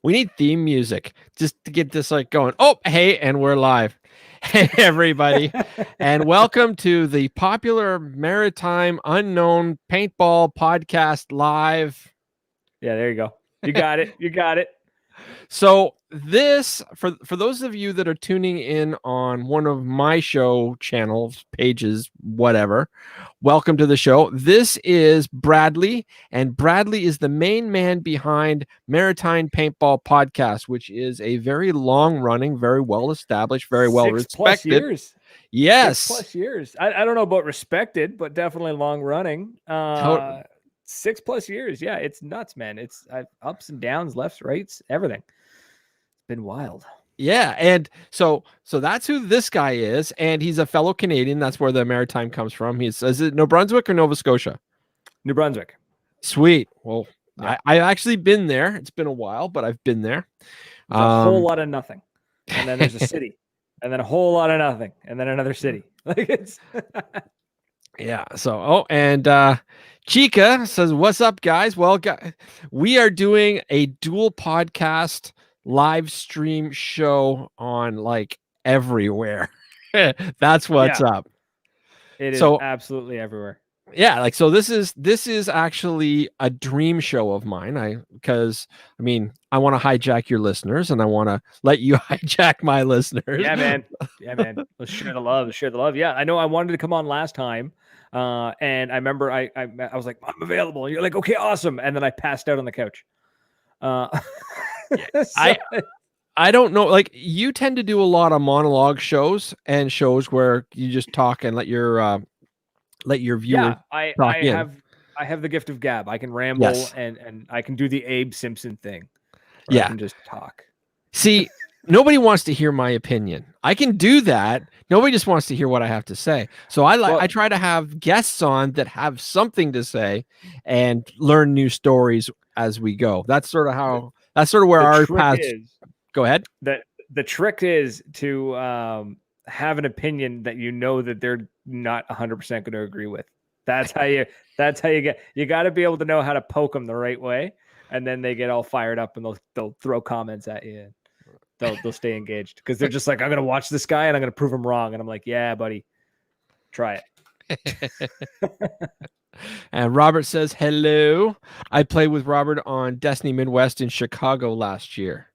We need theme music just to get this like going. Oh, hey, and we're live. Hey, everybody, and welcome to the popular Maritime Unknown Paintball Podcast live. Yeah, there you go. You got it. You got it. So this, for those of you that are tuning in on one of my show channels, pages, whatever, welcome to the show. This is Bradley, and Bradley is the main man behind Maritime Paintball Podcast, which is a very long-running, very well-established, very well-respected. 6+ years. Yes. 6+ years. I don't know about respected, but definitely long-running. 6+ years. Yeah, it's nuts, man. It's ups and downs, lefts, rights, everything. It's been wild. Yeah, and so that's who this guy is, and he's a fellow Canadian. That's where the Maritime comes from. Is it New Brunswick or Nova Scotia? New Brunswick. Sweet. Well, yeah. I've actually been there. It's been a while, but I've been there. A whole lot of nothing, and then there's a city, and then a whole lot of nothing, and then another city. Like it's. Yeah. So, and Chica says, "What's up, guys? Well, we are doing a dual podcast live stream show on like everywhere. That's what's up. It is absolutely everywhere. Yeah, like so this is actually a dream show of mine. Because I mean, I want to hijack your listeners and I want to let you hijack my listeners. Yeah, man. Yeah, man. Let's share the love. Let's share the love. Yeah, I know I wanted to come on last time. And I remember I was like, I'm available. And you're like, okay, awesome. And then I passed out on the couch. I don't know. Like you tend to do a lot of monologue shows and shows where you just talk and let your viewer. Yeah, I have the gift of gab. I can ramble and I can do the Abe Simpson thing. Yeah, I can just talk. See, nobody wants to hear my opinion. I can do that. Nobody just wants to hear what I have to say. So I try to have guests on that have something to say and learn new stories as we go. That's sort of where our paths. Go ahead. The trick is to have an opinion that you know that they're not 100% going to agree with. That's how you got to be able to know how to poke them the right way, and then they get all fired up and they'll throw comments at you. They'll stay engaged because they're just like, I'm going to watch this guy and I'm going to prove him wrong. And I'm like, yeah, buddy, try it. And Robert says, hello. I played with Robert on Destiny Midwest in Chicago last year.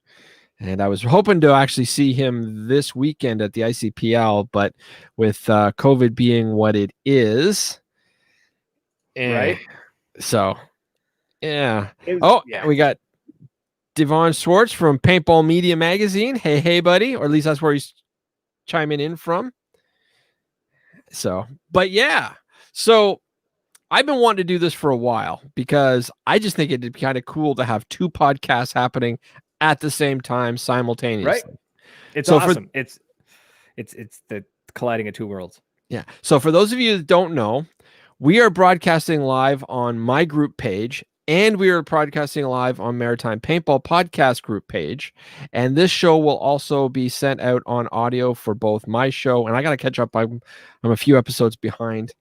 And I was hoping to actually see him this weekend at the ICPL, but with COVID being what it is. Right. So, yeah. We got Devon Schwartz from Paintball Media Magazine. Hey, buddy. Or at least that's where he's chiming in from. So, but yeah. So I've been wanting to do this for a while because I just think it'd be kind of cool to have two podcasts happening at the same time simultaneously. Right. It's awesome. It's the colliding of two worlds. Yeah. So for those of you that don't know, we are broadcasting live on my group page, and we are broadcasting live on Maritime Paintball Podcast group page. And this show will also be sent out on audio for both my show, and I got to catch up. I'm a few episodes behind.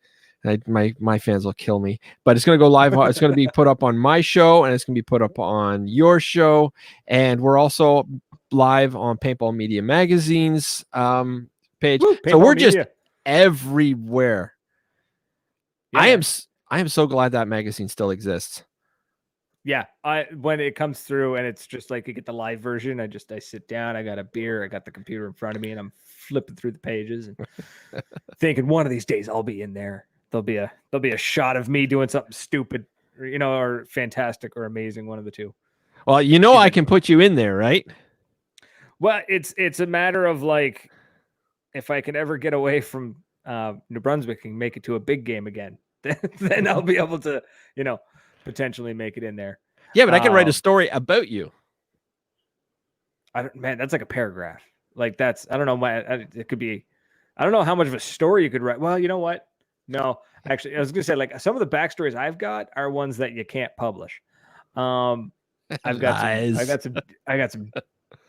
My fans will kill me, but it's going to go live. It's going to be put up on my show, and it's going to be put up on your show. And we're also live on Paintball Media Magazine's page. Woo, so we're Media. Just everywhere. Yeah. I am so glad that magazine still exists. Yeah, when it comes through and it's just like you get the live version, I sit down, I got a beer, I got the computer in front of me, and I'm flipping through the pages and thinking one of these days I'll be in there. There'll be a shot of me doing something stupid, or fantastic or amazing, one of the two. Well, I can put you in there, right? Well, it's a matter of like, if I can ever get away from New Brunswick and make it to a big game again, then I'll be able to, potentially make it in there. Yeah, but I can write a story about you. That's like a paragraph. Like I don't know, it could be, I don't know how much of a story you could write. Well, you know what? No, actually, I was going to say, like, some of the backstories I've got are ones that you can't publish. I've got some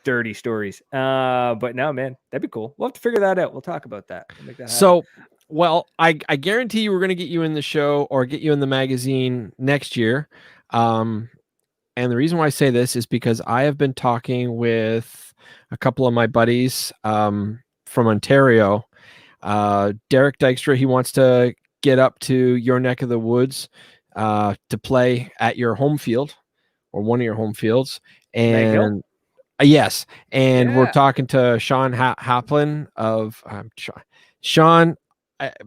dirty stories. But no, man, that'd be cool. We'll have to figure that out. We'll talk about that. We'll make that happen. So, well, I guarantee you we're going to get you in the show or get you in the magazine next year. And the reason why I say this is because I have been talking with a couple of my buddies from Ontario. Derek Dykstra, he wants to get up to your neck of the woods to play at your home field or one of your home fields. And yes, and we're talking to Sean Haplin of Sean.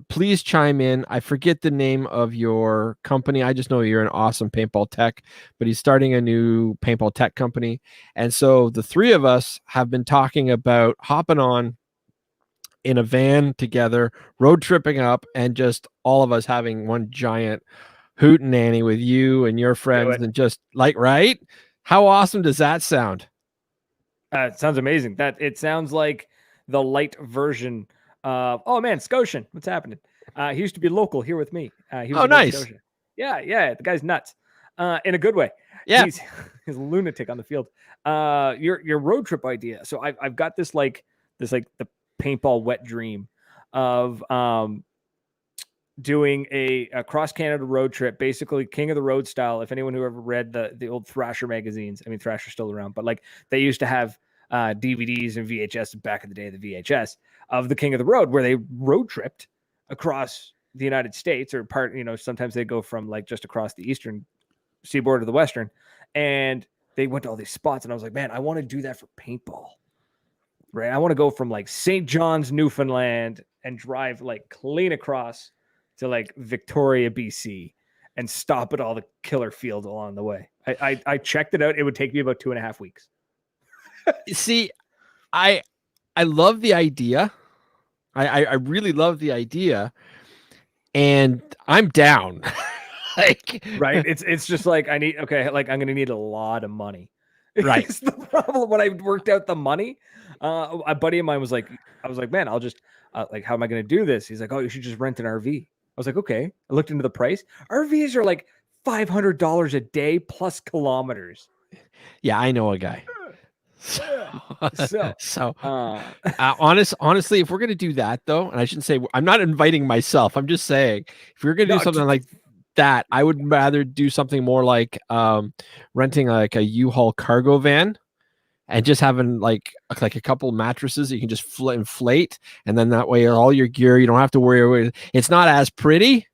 Please chime in. I forget the name of your company. I just know you're an awesome paintball tech, but he's starting a new paintball tech company. And so the three of us have been talking about hopping on in a van together, road tripping up, and just all of us having one giant hootenanny with you and your friends and just like, right? How awesome does that sound? It sounds amazing. That it sounds like the light version of, oh man, Scotian, what's happening? He used to be local here with me. He was nice. Scotia. Yeah. The guy's nuts, in a good way. Yeah, he's a lunatic on the field. Your road trip idea. So I've got this the paintball wet dream of doing a cross Canada road trip, basically King of the Road style. If anyone who ever read the old Thrasher magazines, I mean Thrasher's still around, but like they used to have DVDs and VHS back in the day, the VHS of the King of the Road, where they road tripped across the United States or sometimes they go from like just across the eastern seaboard to the western, and they went to all these spots. And I was like, man, I want to do that for paintball, right? I want to go from like St. John's, Newfoundland, and drive like clean across to like Victoria, BC, and stop at all the killer fields along the way. I checked it out. It would take me about 2.5 weeks. See, I love the idea. I really love the idea, and I'm down. Like, right? It's just like I'm gonna need a lot of money. Right. It's the problem. When I worked out the money, a buddy of mine was like, I was like, man, I'll just like, how am I gonna do this? He's like, oh, you should just rent an RV. I was like, okay. I looked into the price. RVs are like $500 a day plus kilometers. Yeah, I know a guy. Honestly, if we're gonna do that though, and I shouldn't say I'm not inviting myself, I'm just saying if we're gonna do something like that, I would rather do something more like renting like a U-Haul cargo van and just having like a couple mattresses that you can just inflate, and then that way all your gear, you don't have to worry. It's not as pretty,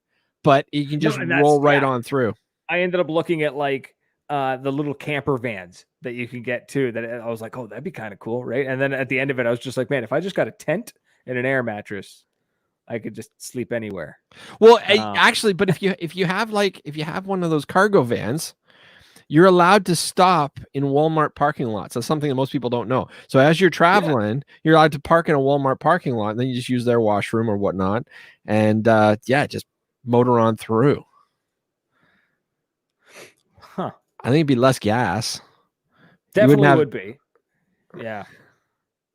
but you can just roll right on through. I ended up looking at like the little camper vans that you can get too, that I was like, oh, that'd be kind of cool, right? And then at the end of it, I was just like, man, if I just got a tent and an air mattress, I could just sleep anywhere. Well, actually, but if you have one of those cargo vans, you're allowed to stop in Walmart parking lots. That's something that most people don't know. So as you're traveling, you're allowed to park in a Walmart parking lot, and then you just use their washroom or whatnot, and just motor on through. Huh. I think it'd be less gas. Definitely would be. Yeah.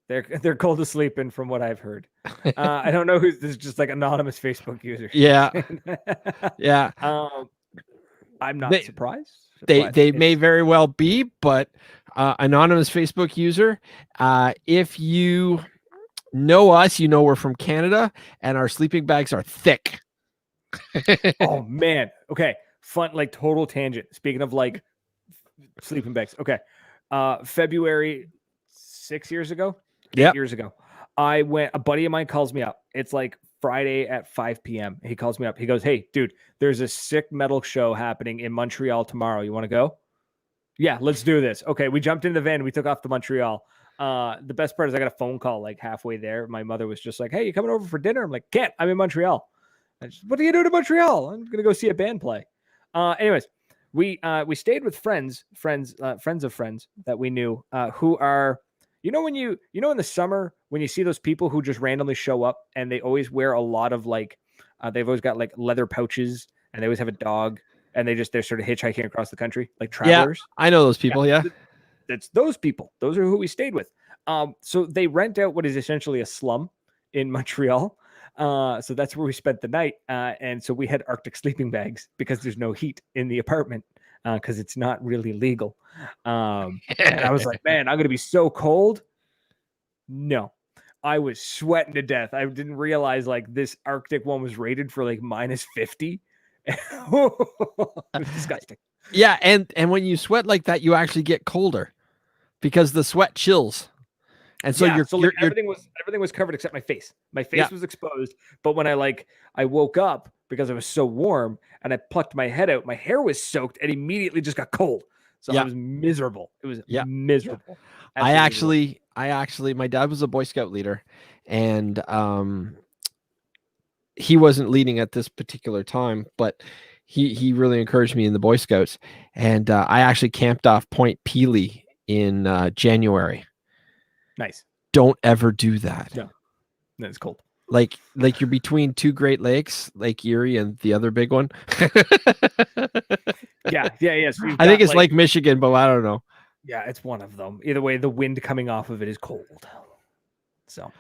They're cold to sleep in from what I've heard. I don't know who's this, just like anonymous Facebook user. Yeah. Yeah. I'm not surprised. They may very well be, but anonymous Facebook user, if you know us, you know we're from Canada and our sleeping bags are thick. Oh man. Okay. Fun, like total tangent. Speaking of like sleeping bags. Okay. February 6 years ago, 8 years ago, a buddy of mine calls me up. It's like Friday at 5 p.m. He calls me up. He goes, hey, dude, there's a sick metal show happening in Montreal tomorrow. You want to go? Yeah, let's do this. Okay, we jumped in the van. We took off to Montreal. The best part is I got a phone call like halfway there. My mother was just like, hey, you coming over for dinner? I'm like, can't. I'm in Montreal. What are you doing in Montreal? I'm going to go see a band play. Anyways, we stayed with friends of friends that we knew who are, in the summer when you see those people who just randomly show up and they always wear a lot of like, they've always got like leather pouches and they always have a dog and they're sort of hitchhiking across the country, like travelers. Yeah, I know those people. Yeah. That's those people. Those are who we stayed with. So they rent out what is essentially a slum in Montreal. So that's where we spent the night. And so we had Arctic sleeping bags because there's no heat in the apartment. Because it's not really legal. And I was like, man, I'm going to be so cold. No, I was sweating to death. I didn't realize like this Arctic one was rated for like -50. It was disgusting. Yeah, and when you sweat like that, you actually get colder because the sweat chills. And so yeah, you're everything was covered except my face. My face yeah, was exposed, but when I woke up because I was so warm and I plucked my head out, my hair was soaked and immediately just got cold. So I yeah, was miserable. It was yeah. miserable. Absolutely miserable. I actually, my dad was a Boy Scout leader, and he wasn't leading at this particular time, but he really encouraged me in the Boy Scouts, and I actually camped off Point Pelee in January. Nice. Don't ever do that. No, it's cold. Like you're between two Great Lakes, Lake Erie and the other big one. Yeah. So I think it's Lake Michigan, but I don't know. Yeah, it's one of them. Either way, the wind coming off of it is cold. So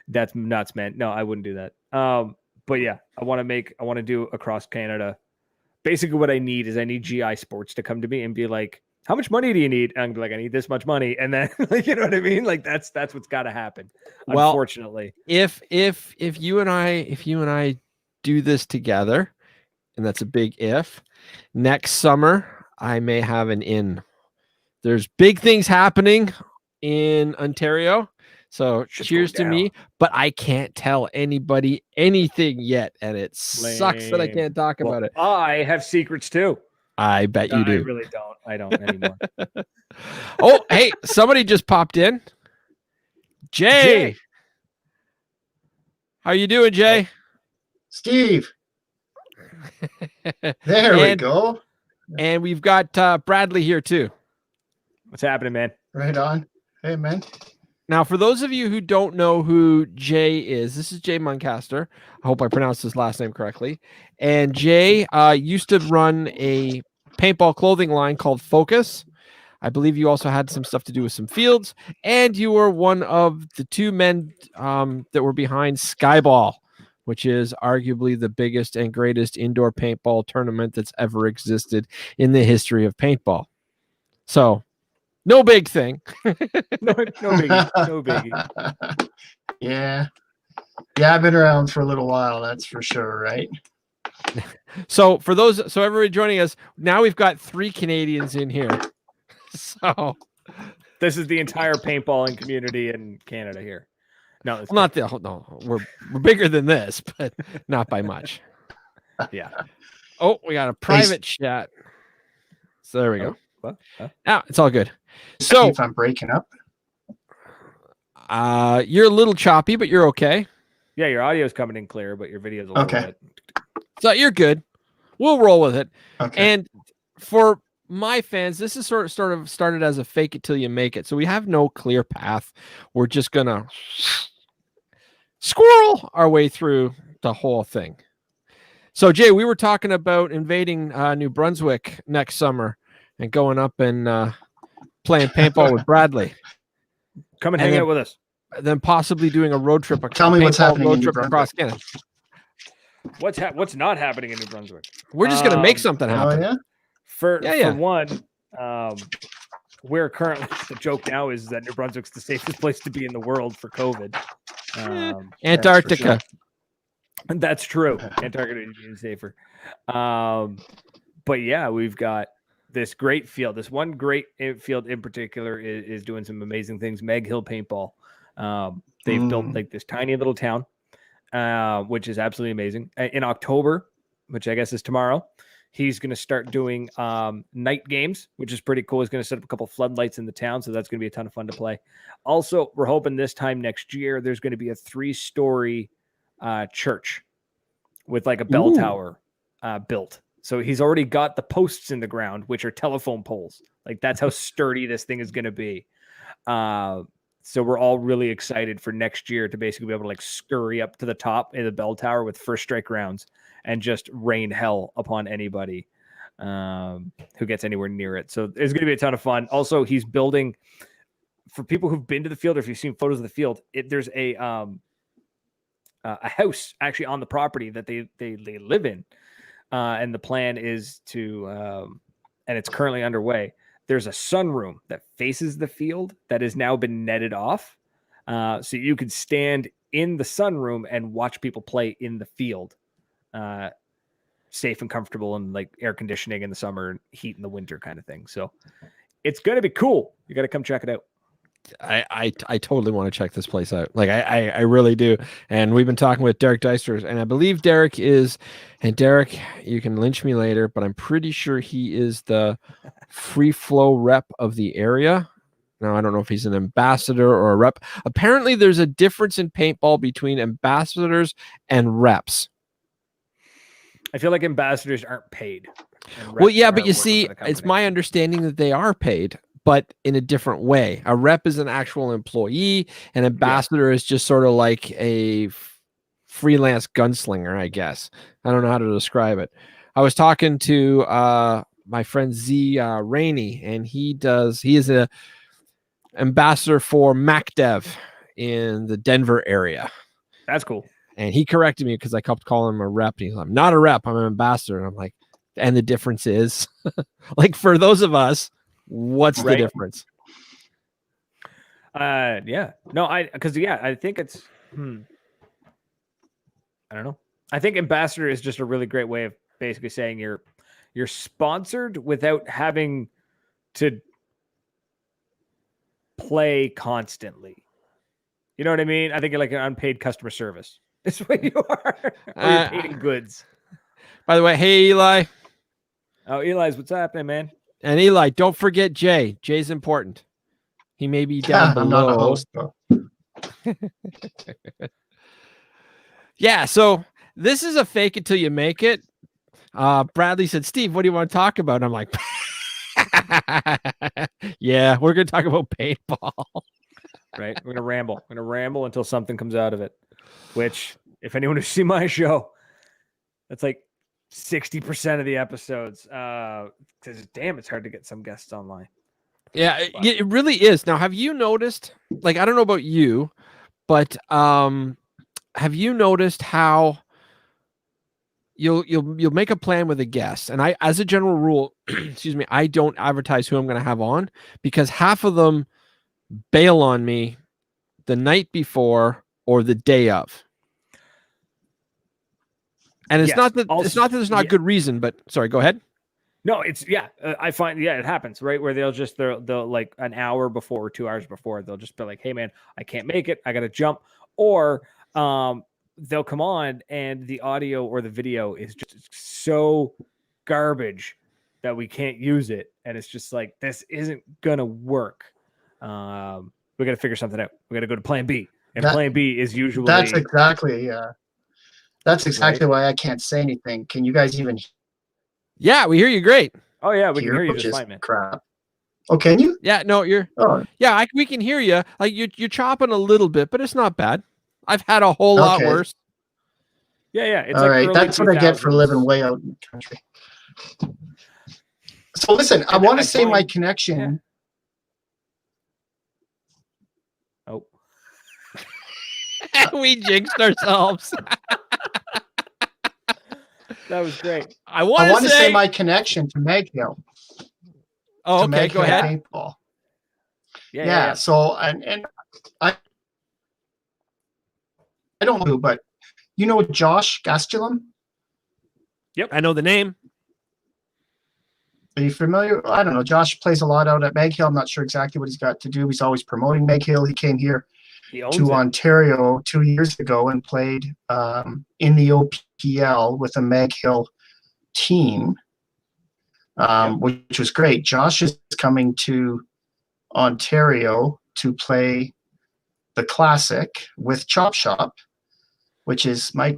that's nuts, man. No, I wouldn't do that. But yeah, I want to do across Canada. Basically, what I need is GI Sports to come to me and be like, how much money do you need? And I'm like, I need this much money. And then like, you know what I mean? Like that's what's got to happen. Well, unfortunately, if you and I do this together, and that's a big if, next summer I may have an in. There's big things happening in Ontario. So cheers to me, but I can't tell anybody anything yet. And it sucks that I can't talk about it. I have secrets too. I bet you do. I really don't. I don't anymore. Oh, hey, somebody just popped in. Jay. How you doing, Jay? Steve. There we go. And we've got Bradley here too. What's happening, man? Right on. Hey, man. Now, for those of you who don't know who Jay is, this is Jay Muncaster. I hope I pronounced his last name correctly. And Jay used to run a paintball clothing line called Focus. I believe you also had some stuff to do with some fields. And you were one of the two men that were behind Skyball, which is arguably the biggest and greatest indoor paintball tournament that's ever existed in the history of paintball. So, no big thing. no biggie. No biggie. Yeah, I've been around for a little while, that's for sure, right? So everybody joining us, now we've got 3 Canadians in here. So this is the entire paintballing community in Canada here. No, we're bigger than this, but not by much. Yeah. Oh, we got a private chat. So there we go. What? It's all good. So if I'm breaking up, you're a little choppy, but you're okay. Yeah, your audio is coming in clear, but your video's a little bit. So you're good. We'll roll with it. Okay. And for my fans, this is sort of started as a fake it till you make it. So we have no clear path. We're just gonna squirrel our way through the whole thing. So Jay, we were talking about invading New Brunswick next summer and going up and playing paintball with Bradley. Come and hang out with us. Then possibly doing a road trip. Tell me what's happening road trip across Canada. What's not happening in New Brunswick? We're just gonna make something happen. Oh, yeah? For one, we're currently, the joke now is that New Brunswick's the safest place to be in the world for COVID. Antarctica. That's true. Antarctica is even safer. But yeah, we've got this great field. This one great field in particular is doing some amazing things. Meg Hill Paintball. They've built like this tiny little town, which is absolutely amazing. In October, which I guess is tomorrow, he's going to start doing night games, which is pretty cool. He's going to set up a couple floodlights in the town, so that's going to be a ton of fun to play. Also, we're hoping this time next year, there's going to be a 3-story church with like a bell tower built. So he's already got the posts in the ground, which are telephone poles. Like that's how sturdy this thing is going to be. So we're all really excited for next year to basically be able to like scurry up to the top of the bell tower with first strike rounds and just rain hell upon anybody who gets anywhere near it. So it's going to be a ton of fun. Also, he's building, for people who've been to the field or if you've seen photos of the field, there's a house actually on the property that they live in. And the plan is to, and it's currently underway, there's a sunroom that faces the field that has now been netted off. So you could stand in the sunroom and watch people play in the field. safe and comfortable and like air conditioning in the summer and heat in the winter kind of thing. So it's going to be cool. You got to come check it out. I totally want to check this place out. Like I really do. And we've been talking with Derek Deister, and I believe Derek is, and Derek, you can lynch me later, but I'm pretty sure he is the free flow rep of the area. Now, I don't know if he's an ambassador or a rep. Apparently there's a difference in paintball between ambassadors and reps. I feel like ambassadors aren't paid. Well, yeah, but you see, it's my understanding that they are paid, but in a different way. A rep is an actual employee. An ambassador is just sort of like a freelance gunslinger, I guess. I don't know how to describe it. I was talking to my friend Z Rainey, and he is a ambassador for MacDev in the Denver area. That's cool. And he corrected me because I kept calling him a rep. He's like, I'm not a rep, I'm an ambassador. And I'm like, and the difference is, like, for those of us, what's the difference? Yeah. No, I think it's, I don't know. I think ambassador is just a really great way of basically saying you're sponsored without having to play constantly. You know what I mean? I think you're like an unpaid customer service. That's what you are. Or you're paid in goods. By the way, hey, Eli. Oh, Eli's, what's happening, man? And Eli, don't forget Jay. Jay's important. He may be down below. I'm not a host, though. Yeah, so this is a fake it till you make it. Bradley said, Steve, what do you want to talk about? And I'm like, yeah, we're going to talk about paintball. Right? We're going to ramble. We're going to ramble until something comes out of it. Which, if anyone who's seen my show, that's like 60% of the episodes. Because damn, it's hard to get some guests online. Yeah, it really is. Now, have you noticed, like, I don't know about you, but have you noticed how you'll make a plan with a guest? And I, as a general rule, excuse me, I don't advertise who I'm going to have on, because half of them bail on me the night before or the day of. And it's not that there's not good reason, but sorry, go ahead. No, it's I find it happens, right? Where they'll like an hour before or 2 hours before, they'll just be like, hey man, I can't make it, I gotta jump. Or they'll come on and the audio or the video is just so garbage that we can't use it. And it's just like, this isn't gonna work. We gotta figure something out. We gotta go to plan B. And plan B is usually that's exactly why I can't say anything. Can you guys even? Yeah, we hear you great. Oh yeah, we can hear you just fine, man. Crap. Oh, can you? Yeah, no, you're. Oh. Yeah, we can hear you. Like you're chopping a little bit, but it's not bad. I've had a whole lot worse. Yeah. It's all right. That's what I get for living way out in the country. So listen, I want to say my connection. Yeah. Oh. We jinxed ourselves. That was great. I want to say my connection to Meghill. Oh, okay. Go ahead. Paintball. Yeah. So and I don't know, but you know Josh Gastelum? Yep, I know the name. Are you familiar? I don't know. Josh plays a lot out at Meghill. I'm not sure exactly what he's got to do. He's always promoting Meghill. He came here to Ontario 2 years ago and played in the OPL with a Meghill team, which was great. Josh is coming to Ontario to play the Classic with Chop Shop, which is my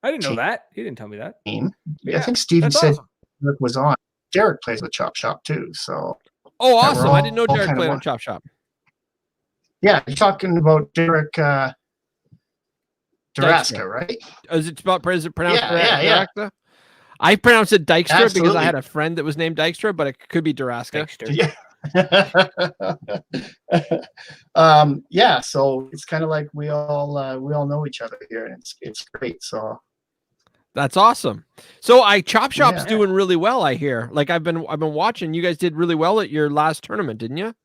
I didn't know that. He didn't tell me that. Team. I think Steven said Derek was on. Derek plays with Chop Shop too. So awesome. I didn't know Derek played on Chop Shop. Yeah, you're talking about Derek Duraska, right? Is it pronounced yeah. Duraska? I pronounced it Dykstra. Absolutely. Because I had a friend that was named Dykstra, but it could be Duraska. Yeah. So it's kind of like we all know each other here, and it's great. So that's awesome. So Chop Shop's doing really well, I hear. Like I've been watching. You guys did really well at your last tournament, didn't you?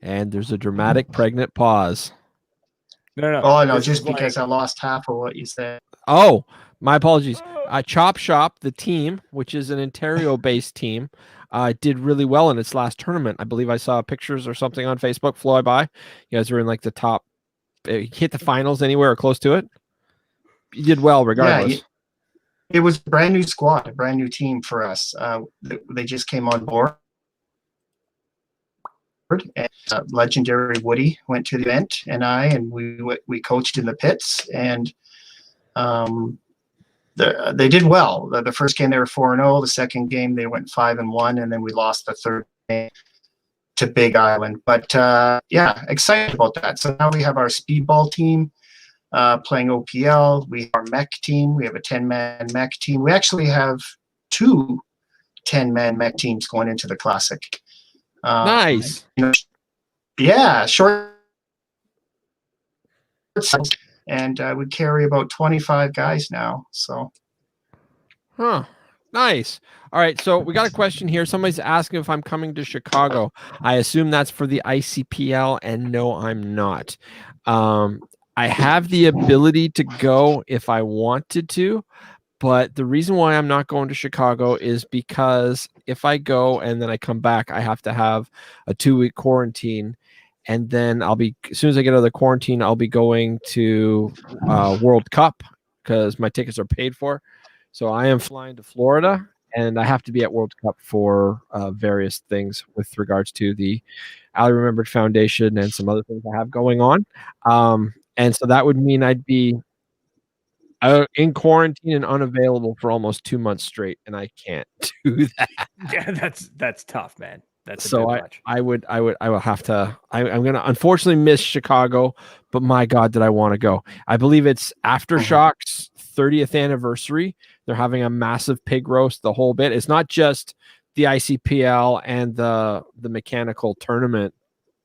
And there's a dramatic pregnant pause. No. Oh no, This just is because like, I lost half of what you said. Oh, my apologies. Chop Shop, the team, which is an Ontario-based team, did really well in its last tournament. I believe I saw pictures or something on Facebook fly by. You guys were in like the top, hit the finals anywhere or close to it. You did well regardless. Yeah, it was a brand new squad, a brand new team for us. They just came on board. And legendary Woody went to the event, and we coached in the pits, and they did well. The first game they were 4-0. The second game they went 5-1, and then we lost the third game to Big Island. But yeah, excited about that. So now we have our speedball team playing OPL. We have our mech team. We have a 10-man mech team. We actually have 2 10-man mech teams going into the Classic. Nice. Yeah, short. And we carry about 25 guys now. So. Huh. Nice. All right. So we got a question here. Somebody's asking if I'm coming to Chicago. I assume that's for the ICPL, and no, I'm not. I have the ability to go if I wanted to, but the reason why I'm not going to Chicago is because if I go and then I come back, I have to have a 2-week quarantine. And then as soon as I get out of the quarantine, I'll be going to World Cup because my tickets are paid for. So I am flying to Florida, and I have to be at World Cup for various things with regards to the Ali Remembered Foundation and some other things I have going on. And so that would mean I'd be in quarantine and unavailable for almost 2 months straight, and I can't do that. Yeah, that's tough, man. That's so I will have to. I'm gonna unfortunately miss Chicago, but my God, did I want to go? I believe it's Aftershocks 30th anniversary. They're having a massive pig roast, the whole bit. It's not just the ICPL and the mechanical tournament.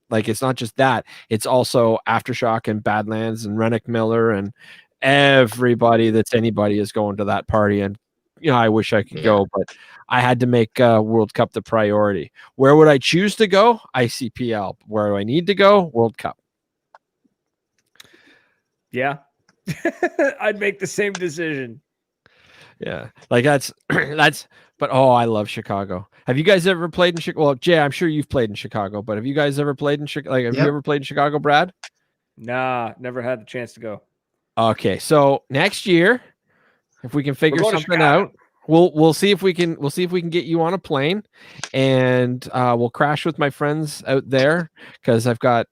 Like, it's not just that. It's also Aftershock and Badlands and Rennick Miller and everybody that's anybody is going to that party. And I wish I could go, but I had to make World Cup the priority. Where would I choose to go? ICPL. Where do I need to go? World Cup. Yeah. I'd make the same decision. Yeah. Like that's but I love Chicago. Have you guys ever played in Chicago? Well, Jay, I'm sure you've played in Chicago, but have you guys ever played in Chicago? Like, have you ever played in Chicago, Brad? Nah, never had the chance to go. Okay. So next year, if we can figure something out, we'll see if we can get you on a plane, and we'll crash with my friends out there because I've got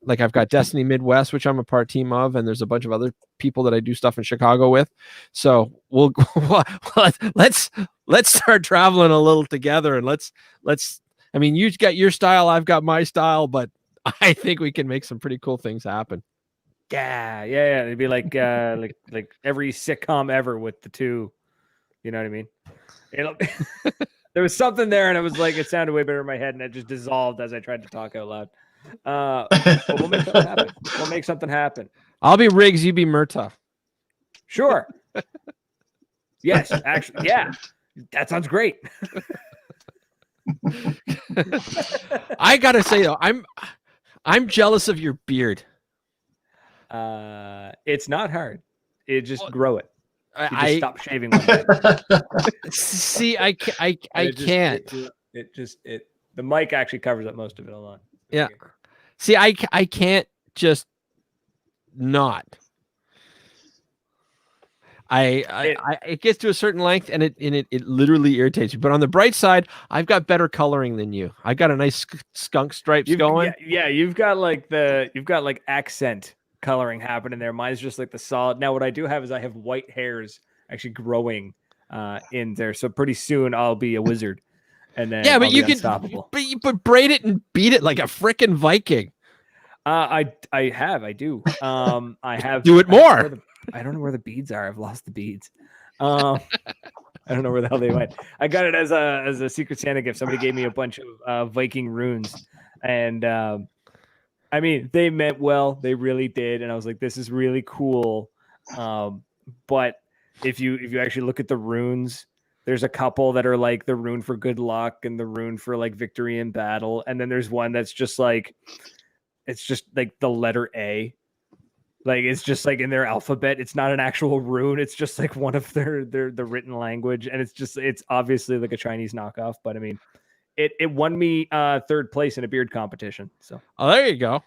Destiny Midwest, which I'm a part team of, and there's a bunch of other people that I do stuff in Chicago with. So let's start traveling a little together, and let's. I mean, you've got your style, I've got my style, but I think we can make some pretty cool things happen. Yeah. It'd be like like every sitcom ever with the two. You know what I mean? There was something there, and it was like it sounded way better in my head, and it just dissolved as I tried to talk out loud. But we'll make something happen. We'll make something happen. I'll be Riggs, you be Murtaugh. Sure. Yes, actually, yeah. That sounds great. I gotta say though, I'm jealous of your beard. It's not hard. Just grow it. I stop shaving one day. See, I can't. The mic actually covers up most of it. Hold on. Yeah. See, I can't just not. It gets to a certain length and it literally irritates me. But on the bright side, I've got better coloring than you. I got a nice skunk stripes going. Yeah, you've got like accent coloring happening there. Mine's just like the solid. Now what I do have is I have white hairs actually growing in there. So pretty soon I'll be a wizard. And then but you can unstoppable. But braid it and beat it like a frickin' Viking. I do. I have do it more. I don't know where the beads are. I've lost the beads. I don't know where the hell they went. I got it as a Secret Santa gift. Somebody gave me a bunch of Viking runes, and I mean, they meant well. They really did, and I was like, "This is really cool." But if you actually look at the runes, there's a couple that are like the rune for good luck and the rune for like victory in battle, and then there's one that's just like it's just like the letter A. Like it's just like in their alphabet. It's not an actual rune. It's just like one of their the written language, and it's obviously like a Chinese knockoff. But I mean, it won me third place in a beard competition. So there you go.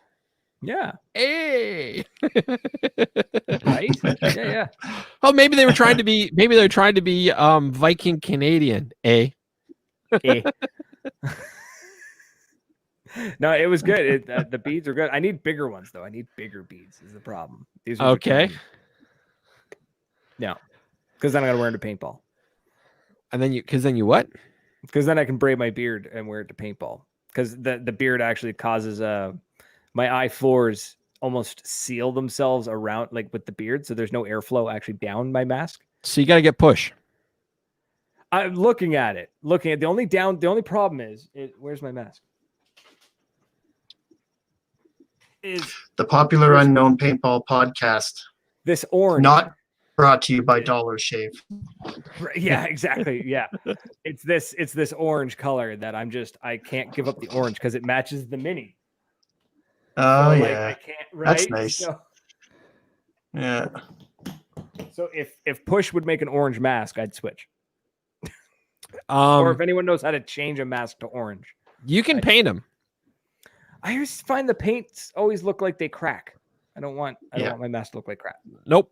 Yeah. Hey. Right? Yeah. Oh, maybe they were trying to be Viking Canadian, eh? No, it was good. The beads are good. I need bigger ones though. I need bigger beads is the problem. These are okay. No. Because then I gotta wear it to paintball. And then you what? Because then I can braid my beard and wear it to paintball. Because the beard actually causes my eye floors almost seal themselves around like with the beard, so there's no airflow actually down my mask. So you got to get push. I'm looking at the only problem is where's my mask? Is the Popular Unknown Paintball Podcast. This orange. Not brought to you by Dollar Shave. Yeah, exactly. Yeah. It's this orange color that I can't give up the orange because it matches the mini. Oh, so, yeah. I can't, right? That's nice. So, yeah. So if Push would make an orange mask, I'd switch. Or if anyone knows how to change a mask to orange. You can paint them. I just find the paints always look like they crack. I don't want my mask to look like crap. Nope.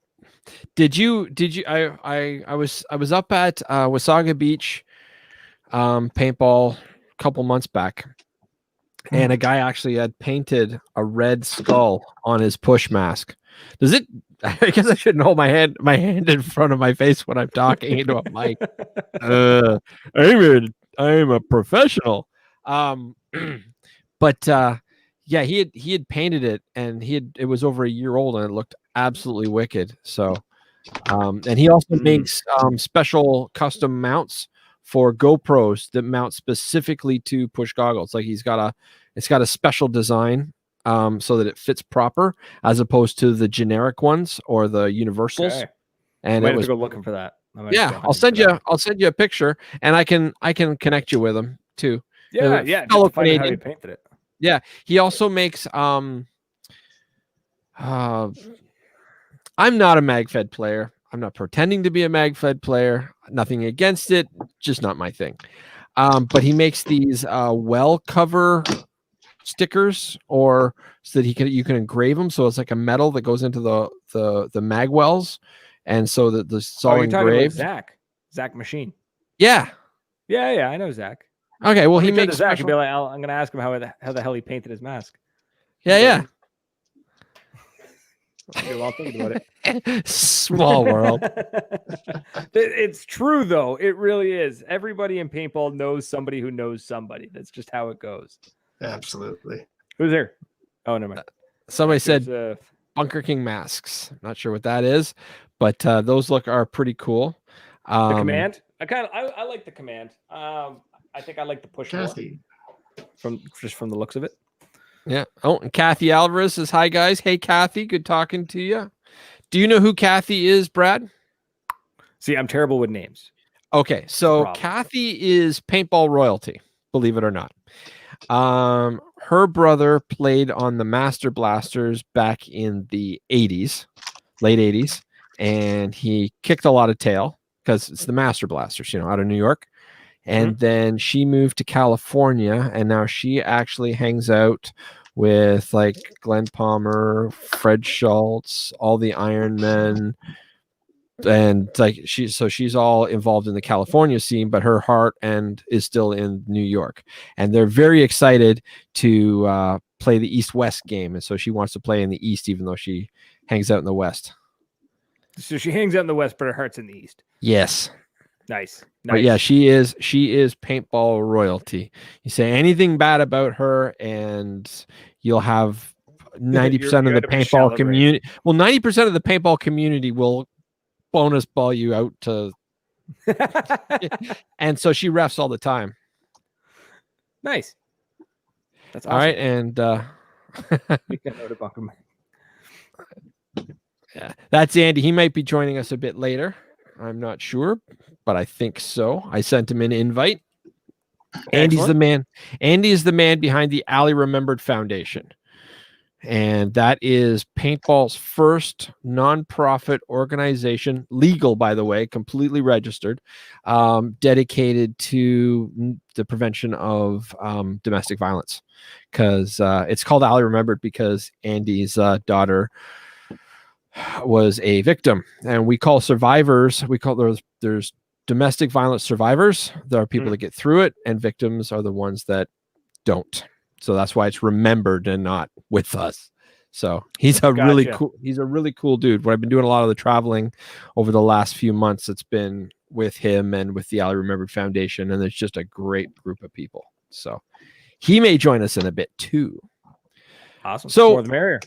Did you I was up at Wasaga Beach paintball a couple months back, and a guy actually had painted a red skull on his Push mask. Does it I guess I shouldn't hold my hand in front of my face when I'm talking into a mic. I'm a professional. But yeah, he had painted it, and it was over a year old, and it looked absolutely wicked. So and he also makes special custom mounts for GoPros that mount specifically to Push goggles. Like it's got a special design so that it fits proper, as opposed to the generic ones or the universals. Okay. And I might have to go looking for that. Yeah, I'll send you a picture, and I can connect you with him too. Yeah. Fellow find out how Canadian. he painted it. Yeah, he also makes I'm not a MagFed player. I'm not pretending to be a MagFed player. Nothing against it, just not my thing. But he makes these well cover stickers, or so that you can engrave them. So it's like a metal that goes into the mag wells, and so that it's all engraved. Zach Machine. Yeah, I know Zach. Okay, well, he makes Zach. Be like, I'm going to ask him how the hell he painted his mask. Yeah. I'll think about it. Small world. It's true, though. It really is. Everybody in paintball knows somebody who knows somebody. That's just how it goes. Absolutely. Who's there? Oh, never mind. Somebody said Bunker King masks. Not sure what that is, but those are pretty cool. The command. I like the command. I think I like the Push more from the looks of it. Yeah. Oh, and Kathy Alvarez says, hi, guys. Hey, Kathy. Good talking to you. Do you know who Kathy is, Brad? See, I'm terrible with names. Okay. So Kathy is paintball royalty, believe it or not. Her brother played on the Master Blasters back in the 80s, late 80s, and he kicked a lot of tail because it's the Master Blasters, out of New York. And then she moved to California, and now she actually hangs out with like Glenn Palmer, Fred Schultz, all the Iron Men, and like she's all involved in the California scene, but her heart is still in New York. And they're very excited to play the East-West game, and so she wants to play in the East, even though she hangs out in the West. So she hangs out in the West, but her heart's in the East. Yes. Nice. But yeah, she is paintball royalty. You say anything bad about her, and you'll have 90% of the paintball community. Well, 90% of the paintball community will bonus ball you out to. And so she refs all the time. Nice. That's awesome. All right, and yeah, that's Andy. He might be joining us a bit later. I'm not sure, but I think so. I sent him an invite. Excellent. Andy is the man behind the Ali Remembered Foundation. and that is paintball's first nonprofit organization, legal, by the way, completely registered, dedicated to the prevention of domestic violence. Because it's called Allie Remembered because Andy's daughter was a victim, and we call survivors. We call there's domestic violence survivors. There are people that get through it, and victims are the ones that don't. So that's why it's remembered and not with us. So he's a really cool dude. When I've been doing a lot of the traveling over the last few months, it's been with him and with the Allie Remembered Foundation, and there's just a great group of people. So he may join us in a bit too. Awesome. So More the merrier.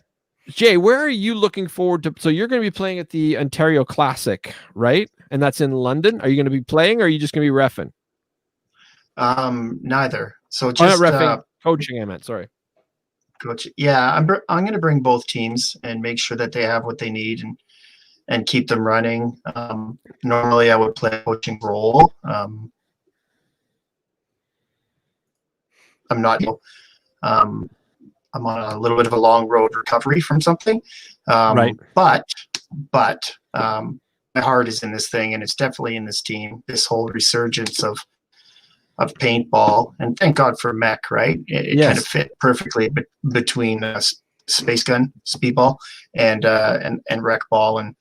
Jay, where are you looking forward to? So you're going to be playing at the Ontario Classic, right? And that's in London. Are you going to be playing, or are you just going to be reffing? Neither. So just not reffing, coaching. I meant, sorry. Coach. Yeah, I'm going to bring both teams and make sure that they have what they need and keep them running. Normally, I would play a coaching role. I'm not. I'm on a little bit of a long road recovery from something, right? But my heart is in this thing, and it's definitely in this team. This whole resurgence of paintball, and thank God for mech, right? It kind of fit perfectly between space gun, speedball, and rec ball, and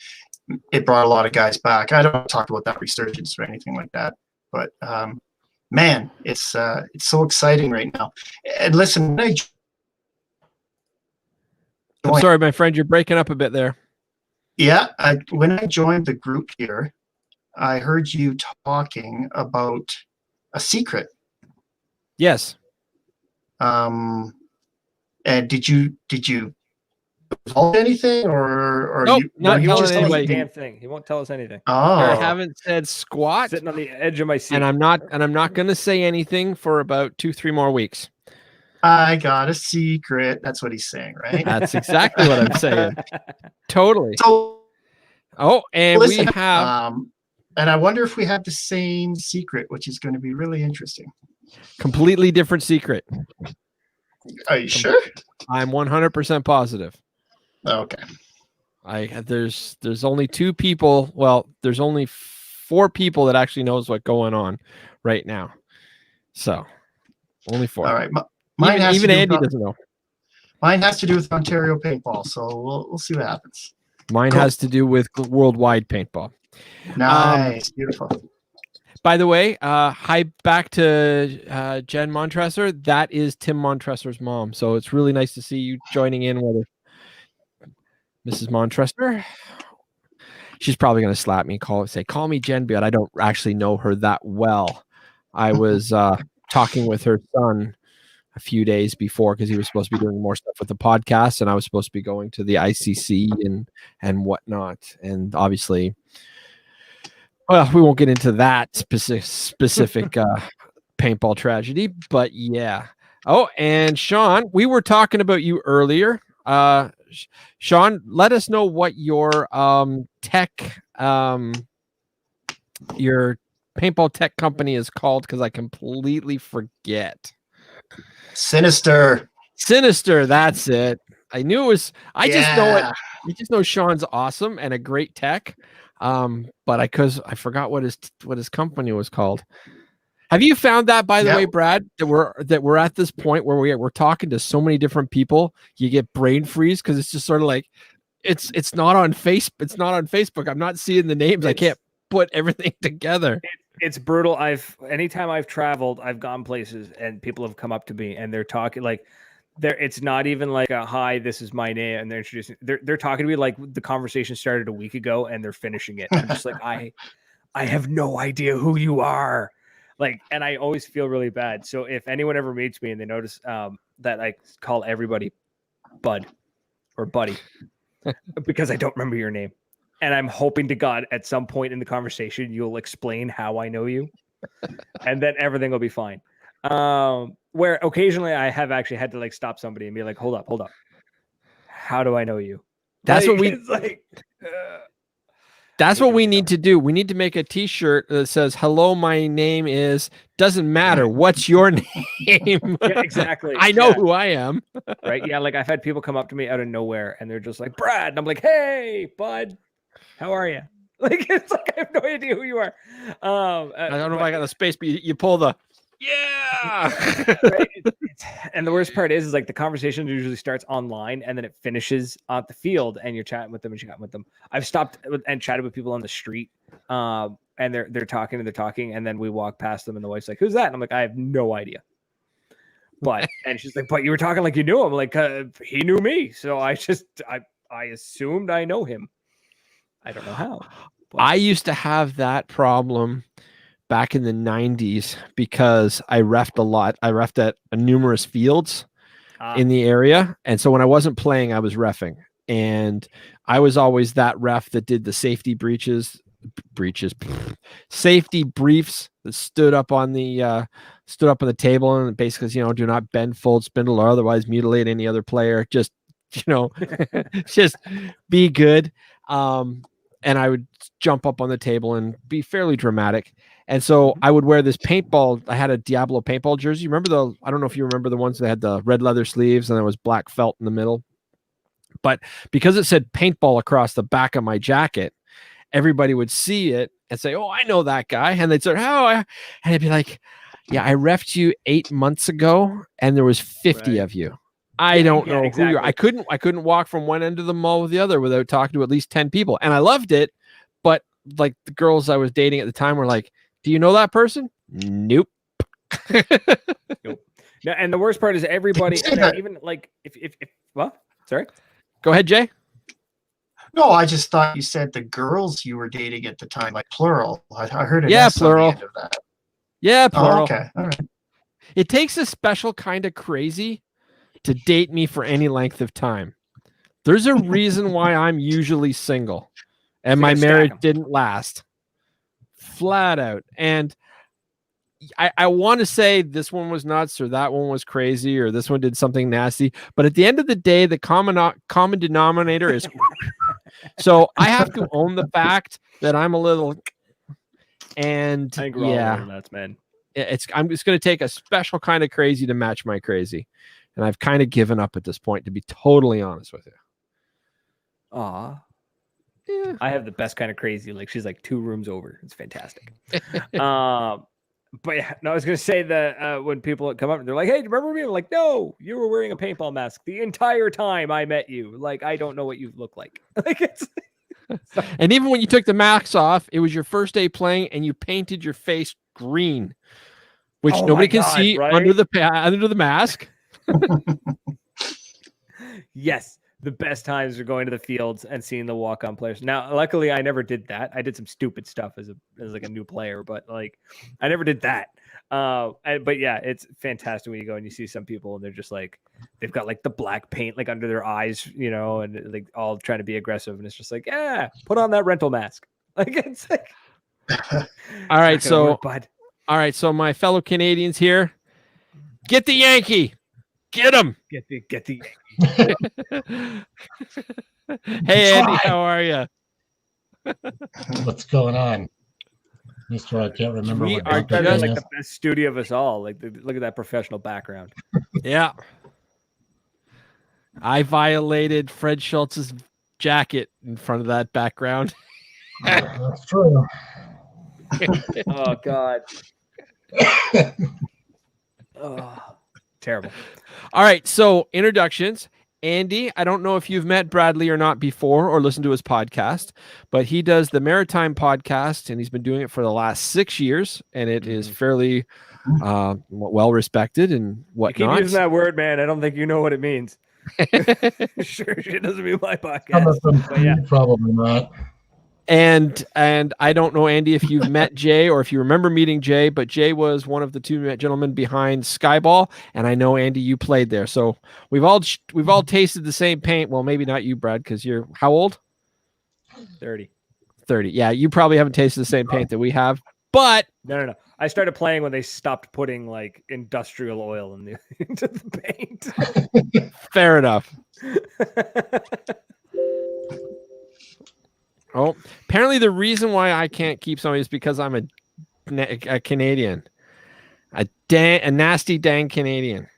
it brought a lot of guys back. I don't talk about that resurgence or anything like that, but man, it's so exciting right now. And listen, I'm sorry, my friend, you're breaking up a bit there. Yeah, when I joined the group here, I heard you talking about a secret. Yes. And did you involve anything or nope, not telling anybody. Damn thing. He won't tell us anything. Oh, I haven't said squat. Sitting on the edge of my seat, and I'm not going to say anything for about 2-3 more weeks. I got a secret. That's what he's saying, right? That's exactly what I'm saying. Totally. So, and listen, we have, and I wonder if we have the same secret, which is going to be really interesting. Completely different secret. Are you sure? I'm 100% positive. Okay. There's only 2 people. Well, there's only 4 people that actually knows what's going on right now. So only 4. All right. Even Andy doesn't know. Mine has to do with Ontario paintball, so we'll see what happens. Mine has to do with worldwide paintball. Nice, beautiful. By the way, hi back to Jen Muncaster. That is Tim Muncaster's mom. So it's really nice to see you joining in with Mrs. Muncaster. She's probably going to slap me, call me Jen, but I don't actually know her that well. I was talking with her son a few days before because he was supposed to be doing more stuff with the podcast, and I was supposed to be going to the ICC and whatnot. And obviously, well, we won't get into that specific paintball tragedy, but yeah. Oh, and Sean, we were talking about you earlier. Sean, let us know what your tech, your paintball tech company is called, because I completely forget. Sinister, that's it. I knew it was. I just know Sean's awesome and a great tech. But I forgot what his company was called. Have you found that, by the way, Brad, that we're at this point where we're talking to so many different people, you get brain freeze because it's just sort of like it's not on Facebook. I'm not seeing the names. I can't put everything together. It's brutal. Anytime I've traveled, I've gone places and people have come up to me and they're talking like it's not even like a hi, this is my name, and they're introducing. They're talking to me like the conversation started a week ago and they're finishing it. I'm just like I have no idea who you are. Like, and I always feel really bad. So if anyone ever meets me and they notice that I call everybody Bud or Buddy because I don't remember your name. And I'm hoping to God at some point in the conversation, you'll explain how I know you and then everything will be fine. Where occasionally I have actually had to like stop somebody and be like, hold up. How do I know you? That's like, what we it's like, That's what we need to do. We need to make a T-shirt that says, "Hello, my name is." Doesn't matter. What's your name? Yeah, exactly. I know who I am. Right? Yeah. Like I've had people come up to me out of nowhere, and they're just like, "Brad," and I'm like, "Hey, bud, how are you?" Like it's like I have no idea who you are. I don't know if I got the space, but you pull the. Yeah. Right? And the worst part is like the conversation usually starts online and then it finishes at the field and you're chatting with them and chatting with them. I've stopped and chatted with people on the street and they're talking and then we walk past them and the wife's like, "Who's that?" And I'm like, "I have no idea." And she's like, "But you were talking like you knew him." I'm like, he knew me. So I assumed I know him. I don't know how. But I used to have that problem back in the 90s because I reffed a lot. I reffed at numerous fields in the area. And so when I wasn't playing, I was reffing. And I was always that ref that did the safety safety briefs that stood up on the table and basically, do not bend, fold, spindle, or otherwise mutilate any other player. Just, just be good. And I would jump up on the table and be fairly dramatic. And so I would wear this paintball. I had a Diablo paintball jersey. Remember I don't know if you remember the ones that had the red leather sleeves and there was black felt in the middle. But because it said paintball across the back of my jacket, everybody would see it and say, "Oh, I know that guy." And they'd say, and I'd be like, "Yeah, I reffed you 8 months ago and there was 50 of you. I don't know who you are." I couldn't walk from one end of the mall with the other without talking to at least 10 people. And I loved it. But like the girls I was dating at the time were like, "Do you know that person?" Nope. Nope. No, and the worst part is everybody, and even like if what? Sorry. Go ahead, Jay. No, I just thought you said the girls you were dating at the time, like plural. I heard it. Yeah, plural. On the end of that. Yeah, plural. Oh, okay. All right. It takes a special kind of crazy to date me for any length of time. There's a reason why I'm usually single, and my marriage didn't last. Flat out. And I want to say this one was nuts or that one was crazy or this one did something nasty. But at the end of the day, the common denominator is so I have to own the fact that I'm a little and that's man. I'm just going to take a special kind of crazy to match my crazy. And I've kind of given up at this point, to be totally honest with you. Aw. Yeah. I have the best kind of crazy. Like she's like 2 rooms over. It's fantastic. But yeah, no, I was gonna say that when people come up and they're like, "Hey, do you remember me?" I'm like, "No, you were wearing a paintball mask the entire time I met you. Like, I don't know what you look like." Like it's and even when you took the mask off, it was your first day playing and you painted your face green, which nobody can see under the mask. Yes. The best times are going to the fields and seeing the walk-on players. Now, luckily, I never did that. I did some stupid stuff as like a new player, but like I never did that. But yeah, it's fantastic when you go and you see some people and they're just like they've got like the black paint like under their eyes, and like all trying to be aggressive. And it's just like, yeah, put on that rental mask. Like it's like. All right, so my fellow Canadians here, get the Yankee. Get him. Get the Hey, Andy, how are you? What's going on, Mister? I can't remember. We what are just like the best studio of us all. Like, look at that professional background. Yeah. I violated Fred Schultz's jacket in front of that background. That's true. Oh God. Oh, terrible. All right, so introductions. Andy, I don't know if you've met Bradley or not before or listened to his podcast, but he does the Maritime Podcast, and he's been doing it for the last 6 years, and it is fairly well respected and whatnot. You keep using that word, man. I don't think you know what it means. Sure, it doesn't mean my podcast. But yeah. Probably not. And I don't know, Andy, if you've met Jay or if you remember meeting Jay, but Jay was one of the 2 gentlemen behind Skyball, and I know, Andy, you played there. So we've all tasted the same paint. Well, maybe not you, Brad, because you're how old? 30. Yeah, you probably haven't tasted the same paint that we have. But no. I started playing when they stopped putting like industrial oil into the paint. Fair enough. Oh, apparently the reason why I can't keep somebody is because I'm a Canadian, a nasty dang Canadian.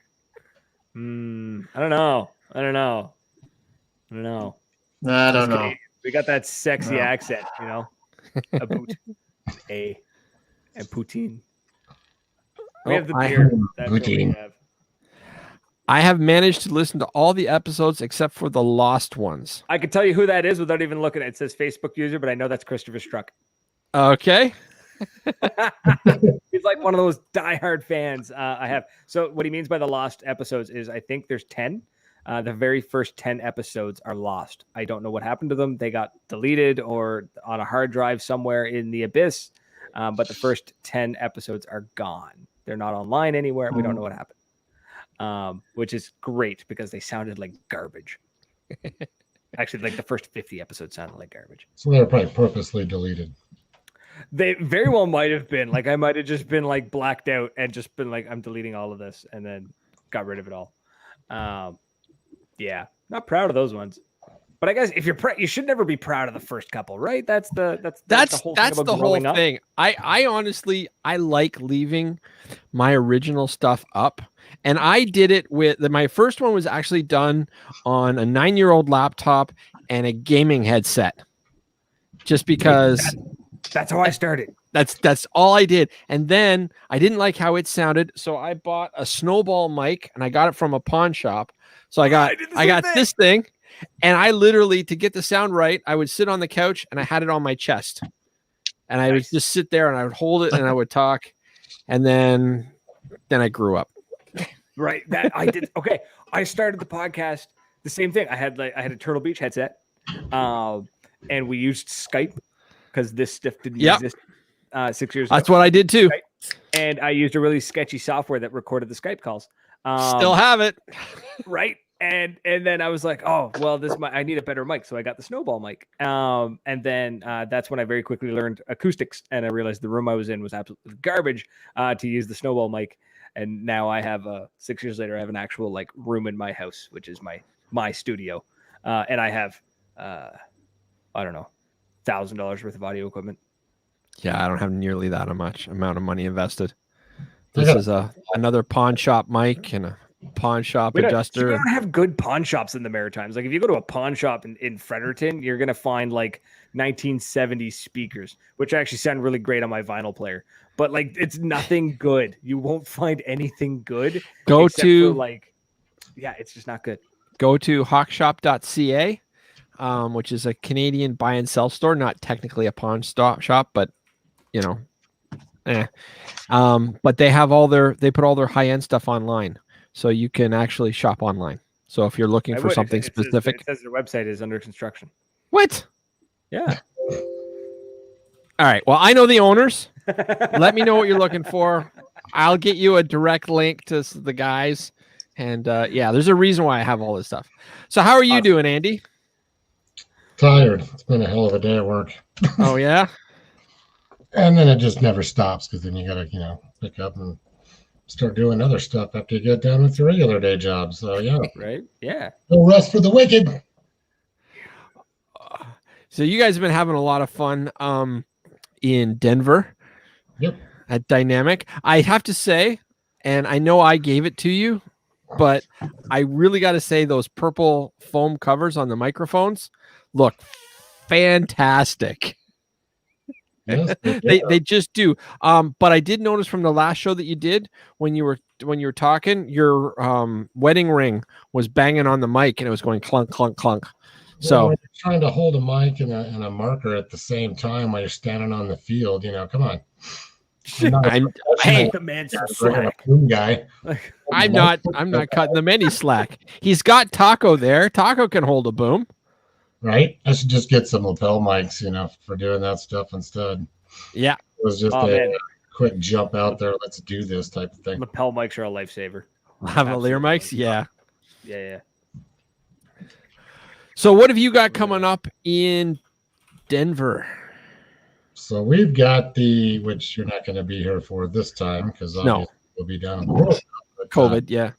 I don't know. I don't know. We got that sexy accent, you know. A boot, and poutine. We have the beer. That's what we have. I have managed to listen to all the episodes except for the lost ones. I can tell you who that is without even looking at it. It says Facebook user, but I know that's Christopher Struck. Okay. He's like one of those diehard fans I have. So what he means by the lost episodes is I think there's 10. The very first 10 episodes are lost. I don't know what happened to them. They got deleted or on a hard drive somewhere in the abyss. But the first 10 episodes are gone. They're not online anywhere. We don't know what happened, which is great because they sounded like garbage. Actually, like the first 50 episodes sounded like garbage. So they were probably purposely deleted. They very well might have been. Like I might have just been like blacked out and just been like, I'm deleting all of this and then got rid of it all. Yeah, not proud of those ones. But I guess if you're you should never be proud of the first couple, right? That's the whole thing. I honestly like leaving my original stuff up, and I did it with my first one was actually done on a 9-year-old laptop and a gaming headset, just because. That's how I started. That's all I did, and then I didn't like how it sounded, so I bought a snowball mic, and I got it from a pawn shop. So I got this thing. And I literally, to get the sound right, I would sit on the couch and I had it on my chest. And I would just sit there and I would hold it and I would talk. And then I grew up. Right. That I did. Okay. I started the podcast the same thing. I had a Turtle Beach headset. And we used Skype because this stuff didn't exist 6 years ago. That's what I did too. Skype. And I used a really sketchy software that recorded the Skype calls. Still have it. Right. And then I was like, oh, well, I need a better mic. So I got the snowball mic. And then that's when I very quickly learned acoustics. And I realized the room I was in was absolutely garbage to use the snowball mic. And now I have 6 years later, I have an actual like room in my house, which is my studio. And I have, I don't know, $1,000 worth of audio equipment. Yeah, I don't have nearly that amount of money invested. This is another pawn shop mic and a pawn shop adjuster. We don't have good pawn shops in the Maritimes. Like if you go to a pawn shop in Fredericton, you're gonna find like 1970s speakers, which actually sound really great on my vinyl player. But like it's nothing good. You won't find anything good. It's just not good. Go to hawkshop.ca, which is a Canadian buy and sell store, not technically a pawn shop, but you know. But they put all their high-end stuff online, so you can actually shop online. So if you're looking for something specific, it says their website is under construction. What? Yeah. All right. Well, I know the owners. Let me know what you're looking for. I'll get you a direct link to the guys. And there's a reason why I have all this stuff. So how are you doing, Andy? Tired. It's been a hell of a day at work. Oh, yeah? And then it just never stops because then you got to, pick up and start doing other stuff after you get done with your regular day job. So, yeah. Right? Yeah. No rest for the wicked. So you guys have been having a lot of fun in Denver. Yep. At Dynamic. I have to say, and I know I gave it to you, but I really got to say those purple foam covers on the microphones look fantastic. Yes, they just do. But I did notice from the last show that you did when you were talking, your wedding ring was banging on the mic and it was going clunk, clunk, clunk. So you're trying to hold a mic and a marker at the same time while you're standing on the field, come on. The man's slack. Guy. I'm not cutting them any slack. He's got Taco there. Taco can hold a boom. Right? I should just get some lapel mics, for doing that stuff instead. Yeah. It was just a quick jump out there. Let's do this type of thing. Lapel mics are a lifesaver. Lavalier mics? Yeah. Yeah. So what have you got coming up in Denver? So we've got which you're not going to be here for this time because we'll be down in the World Cup. COVID, yeah.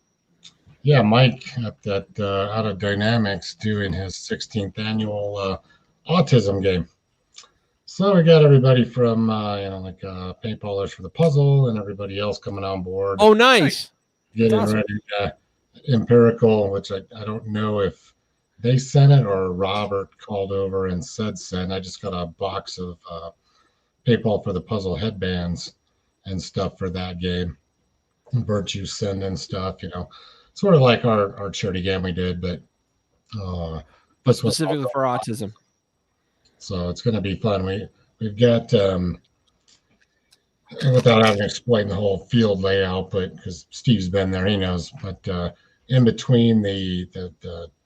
Yeah, Mike out of Dynamics doing his 16th annual autism game. So we got everybody from paintballers for the puzzle and everybody else coming on board. Oh, nice. Getting awesome. ready. Empirical, which I don't know if they sent it or Robert called over and said send. I just got a box of paintball for the puzzle headbands and stuff for that game. Virtue sending stuff, sort of like our charity game we did, but specifically for autism. So it's going to be fun. We've got without having to explain the whole field layout, but because Steve's been there, he knows. But in between the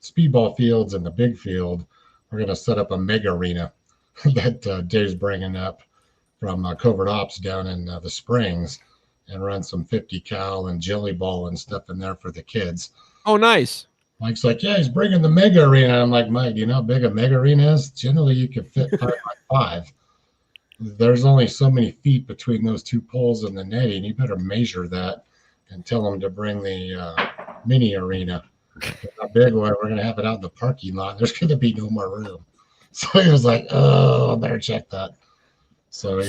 speedball fields and the big field, we're going to set up a mega arena that Dave's bringing up from Covert Ops down in the Springs, and run some 50 cal and jelly ball and stuff in there for the kids. Oh, nice. Mike's like, yeah, he's bringing the mega arena. I'm like, Mike, do you know how big a mega arena is? Generally, you can fit 5 by 5. There's only so many feet between those two poles and the netting. You better measure that and tell them to bring the mini arena. A big one, we're going to have it out in the parking lot. There's going to be no more room. So he was like, oh, I better check that. So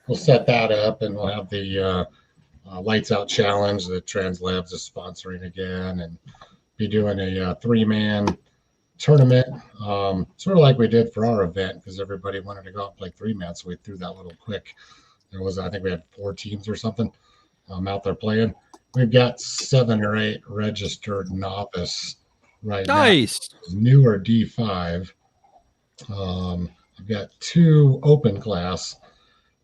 we'll set that up, and we'll have the Lights Out Challenge that TransLabs is sponsoring again, and be doing a 3-man tournament, sort of like we did for our event, because everybody wanted to go out and play 3-man, so we threw that little quick. I think we had 4 teams or something out there playing. We've got 7 or 8 registered novice right Nice. now. Newer D5. I've got 2 open class,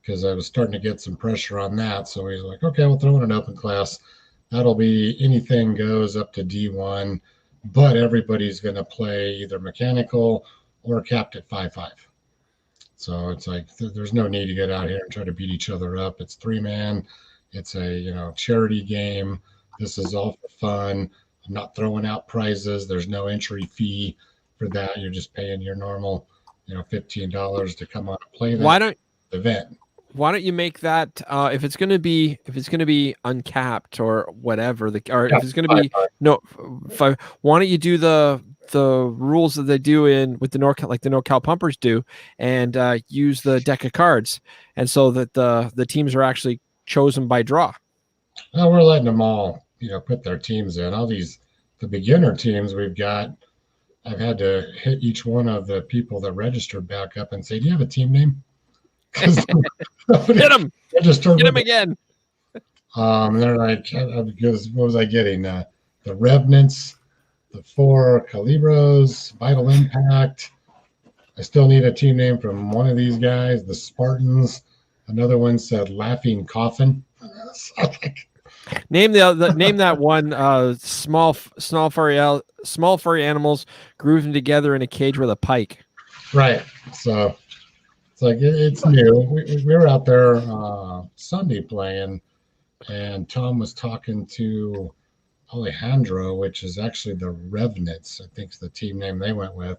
because I was starting to get some pressure on that. So he's like, okay, we'll throw in an open class. That'll be anything goes up to D1, but everybody's going to play either mechanical or capped at 5-5. So it's like there's no need to get out here and try to beat each other up. It's 3-man. It's a charity game. This is all for fun. I'm not throwing out prizes. There's no entry fee for that. You're just paying your normal, $15 to come on and play that event. Why don't you make that if it's going to be uncapped or whatever if it's going to be 5, why don't you do the rules that they do with the NorCal, like the NorCal Pumpers do, and use the deck of cards, and so that the teams are actually chosen by draw. Well, we're letting them all put their teams in. All the beginner teams we've got, I've had to hit each one of the people that registered back up and say, do you have a team name? Hit them. Get them again. They're like, because what was I getting? The Revenants, the 4 Calibros, Vital Impact. I still need a team name from one of these guys. The Spartans. Another one said Laughing Coffin. Name that one. Small furry animals grooving together in a cage with a pike. Right. So. Like it's new. We were out there Sunday playing, and Tom was talking to Alejandro, which is actually the Revenants, I think is the team name they went with.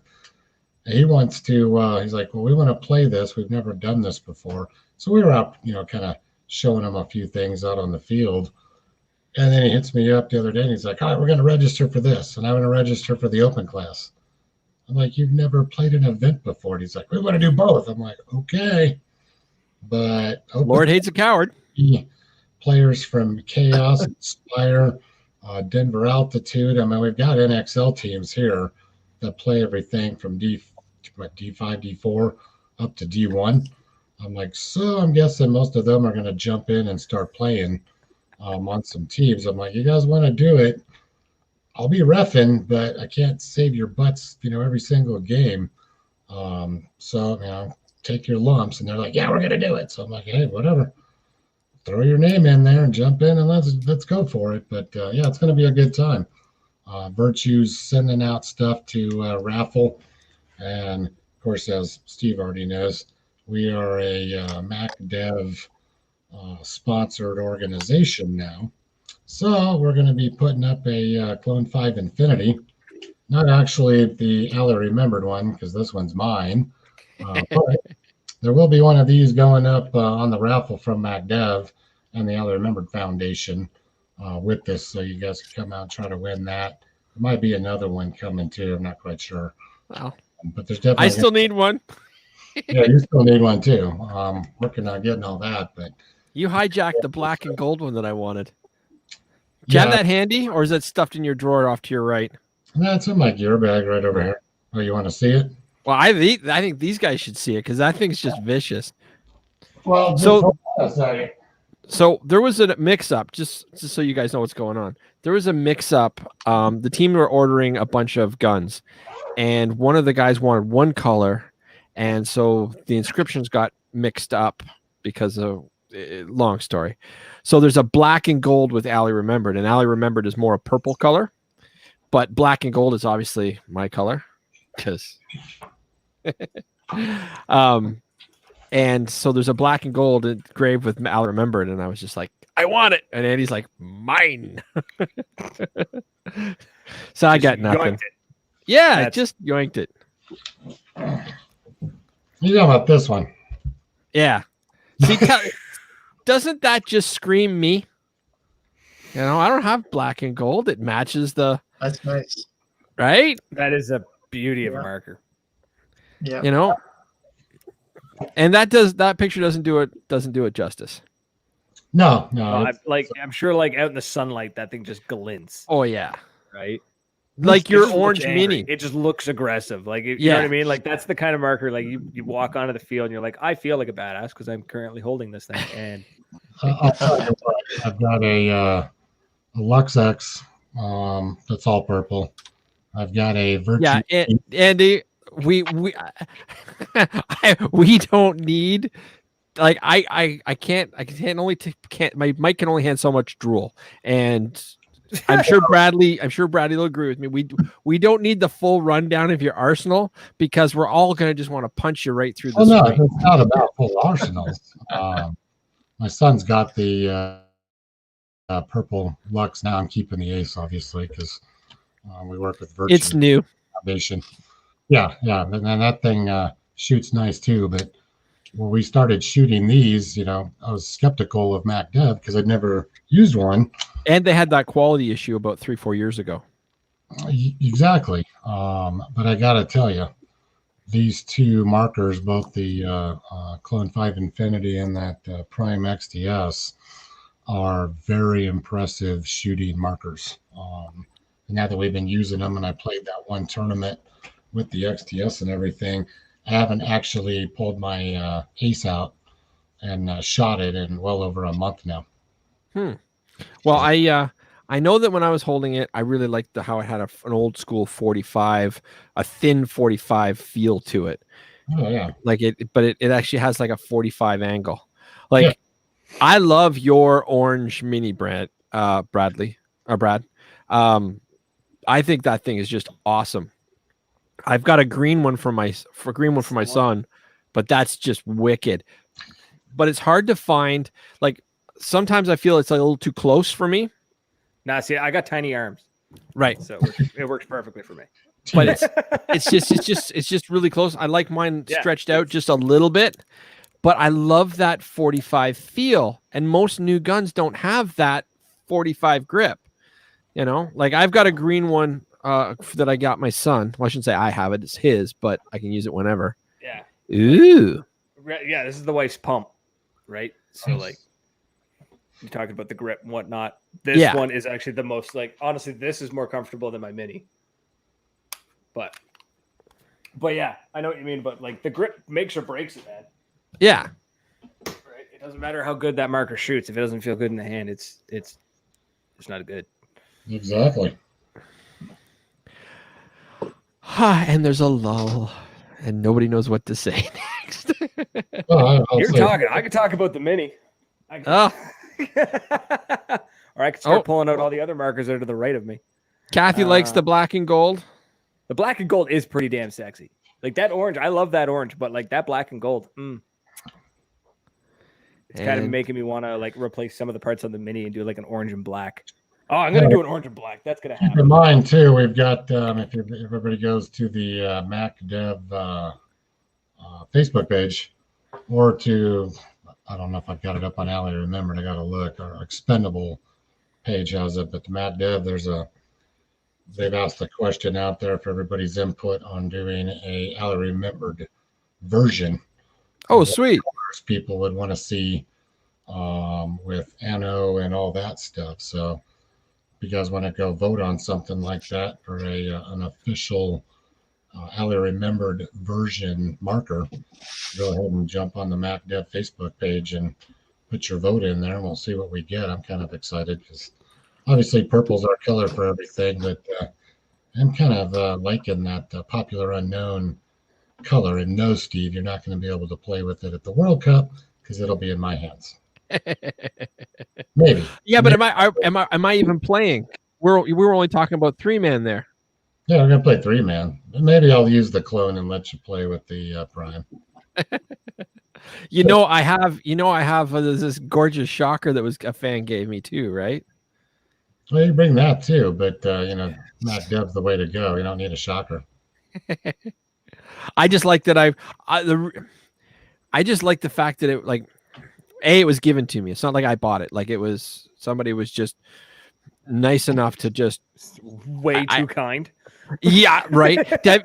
And he wants to. He's like, well, we want to play this. We've never done this before, so we were out, kind of showing him a few things out on the field. And then he hits me up the other day, and he's like, all right, we're going to register for this, and I'm going to register for the open class. I'm like, you've never played an event before. And he's like, we want to do both. I'm like, okay. But Lord hates a coward. Players from Chaos, Inspire, Denver Altitude. I mean, we've got NXL teams here that play everything from D5, D4 up to D1. I'm like, so I'm guessing most of them are going to jump in and start playing on some teams. I'm like, you guys want to do it? I'll be reffing, but I can't save your butts, every single game. So, take your lumps. And they're like, yeah, we're going to do it. So I'm like, hey, whatever. Throw your name in there and jump in and let's go for it. But, yeah, it's going to be a good time. Virtue's sending out stuff to raffle. And, of course, as Steve already knows, we are a MacDev sponsored organization now. So we're going to be putting up a Clone 5 Infinity, not actually the Ally Remembered one, because this one's mine. But there will be one of these going up on the raffle from MacDev and the Ally Remembered Foundation with this, so you guys can come out and try to win that. There might be another one coming too. I'm not quite sure. Wow. But there's definitely. I still need one. Yeah, you still need one too. Working on getting all that, but You hijacked the black and gold one that I wanted. Do you have that handy, or is that stuffed in your drawer off to your right? That's in my gear bag right over here. Oh, you want to see it? Well, I think these guys should see it because that thing's just vicious. Well, so there was a mix-up, just so you guys know what's going on. There was a mix-up. The team were ordering a bunch of guns, and one of the guys wanted one color, and so the inscriptions got mixed up because of long story. So there's a black and gold with Allie Remembered, and Allie Remembered is more a purple color, but black and gold is obviously my color because and so there's a black and gold engraved with Allie Remembered, and I was just like, I want it, and Andy's like, mine. So I got nothing. Yeah, just yoinked it. You know about this one? Yeah. See, doesn't that just scream me? You know, I don't have black and gold. It matches the. That's nice. Right? That is a beauty of a marker. Yeah. You know, and that picture doesn't do it justice. No. I'm sure, like out in the sunlight, that thing just glints. Oh yeah. Right. Like your orange mini. It just looks aggressive. Like, you know what I mean? Like, that's the kind of marker, like you walk onto the field and you're like, I feel like a badass because I'm currently holding this thing. And I'll tell you what, I've got a Lux X that's all purple. I've got a Virtue. Yeah, Andy, we don't need. Like I can't my mic can only handle so much drool, and I'm sure Bradley will agree with me. We don't need the full rundown of your arsenal because we're all going to just want to punch you right through the screen. No, it's not about full arsenals. My son's got the purple Lux now. I'm keeping the Ace, obviously, because we work with Virtue. It's new. Foundation. Yeah, and that thing shoots nice too. But when we started shooting these, you know, I was skeptical of Mac Dev because I'd never used one. And they had that quality issue about 3-4 years ago. Exactly. But I got to tell you, these two markers, both the Clone 5 Infinity and that Prime XTS, are very impressive shooting markers. And now that we've been using them and I played that one tournament with the XTS and everything, I haven't actually pulled my Ace out and shot it in well over a month now. Well, I know that when I was holding it, I really liked how it had an old school 45, a thin 45 feel to it. Oh yeah. Like but it actually has like a 45 angle. Like, yeah. I love your orange mini Brad. I think that thing is just awesome. I've got a green one for my son, but that's just wicked. But it's hard to find. Like, sometimes I feel it's like a little too close for me. Nah, see, I got tiny arms, right? So it works perfectly for me. But it's just really close. I like mine stretched out just a little bit, but I love that 45 feel. And most new guns don't have that 45 grip. You know, like I've got a green one that I got my son. Well, I shouldn't say I have it; it's his, but I can use it whenever. Yeah. Ooh. Yeah, this is the wife's pump, right? So like, you talked about the grip and whatnot. This one is actually the most, like, honestly, this is more comfortable than my mini. But yeah, I know what you mean. But like, the grip makes or breaks it, man. Yeah. Right. It doesn't matter how good that marker shoots. If it doesn't feel good in the hand, it's not good. Exactly. And there's a lull, and nobody knows what to say next. You're talking. I could talk about the mini. Or I could start pulling out all the other markers that are to the right of me. Kathy likes the black and gold. The black and gold is pretty damn sexy. Like that orange, I love that orange, but like that black and gold, it's kind of making me want to like replace some of the parts on the mini and do like an orange and black. Oh, I'm going to do an orange and black. That's going to happen. Keep in mind, too, we've got, if everybody goes to the Mac Dev Facebook page, or to, I don't know if I've got it up on Allie Remembered, I got to look, our Expendable page has it, but the Mac Dev, they've asked a question out there for everybody's input on doing a Allie Remembered version. Oh, sweet. People would want to see with ANO and all that stuff. So if you guys want to go vote on something like that for an official Alley Remembered version marker, go ahead and jump on the MacDev Facebook page and put your vote in there, and we'll see what we get. I'm kind of excited because obviously purple's our color for everything, but I'm kind of liking that popular unknown color. And no, Steve, you're not going to be able to play with it at the World Cup because it'll be in my hands. Maybe. Yeah, but am I even playing? We were only talking about 3-man there. Yeah, we're gonna play 3-man. Maybe I'll use the clone and let you play with the prime. I have this gorgeous shocker that was a fan gave me too, right? Well, you bring that too, but Mac Dev's the way to go. You don't need a shocker. I just like that I just like the fact that it was given to me. It's not like I bought it. Like it was somebody was just nice enough to just way too kind. Yeah, right. Do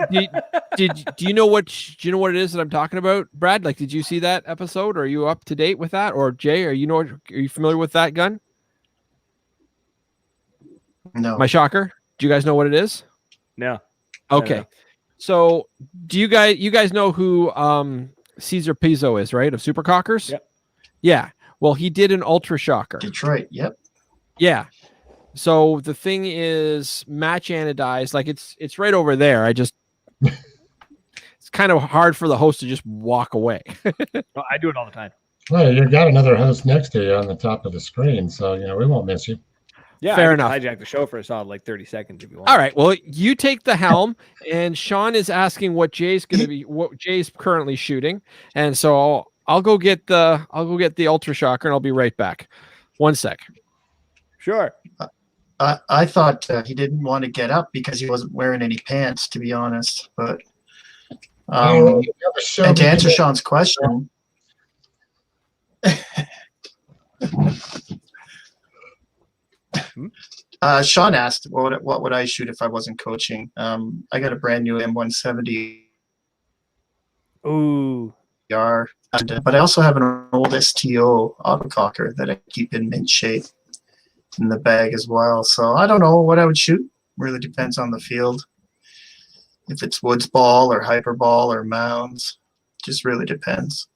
you know what it is that I'm talking about, Brad? Like, did you see that episode? Are you up to date with that? Or Jay, are you familiar with that gun? No. My shocker. Do you guys know what it is? No. Okay. So do you guys know who Cesar Pizzo is, right? Of Super Cockers? Yep. Yeah. Well, he did an Ultra Shocker. Detroit. Yep. Yeah. So the thing is match anodized, like it's right over there. It's kind of hard for the host to just walk away. Well, I do it all the time. Well, you got another host next to you on the top of the screen, so we won't miss you. Yeah, fair I enough. Hijack the show for a solid like 30 seconds if you want. All right. Well, you take the helm, and Sean is asking what Jay's currently shooting, and so I'll go get the Ultra Shocker, and I'll be right back. 1 sec. Sure. I thought he didn't want to get up because he wasn't wearing any pants, to be honest. But and to answer Sean's question, Sean asked, what would I shoot if I wasn't coaching? I got a brand new M170. Ooh. But I also have an old STO autococker that I keep in mint shape in the bag as well. So I don't know what I would shoot. Really depends on the field. If it's woods ball or hyper ball or mounds, just really depends.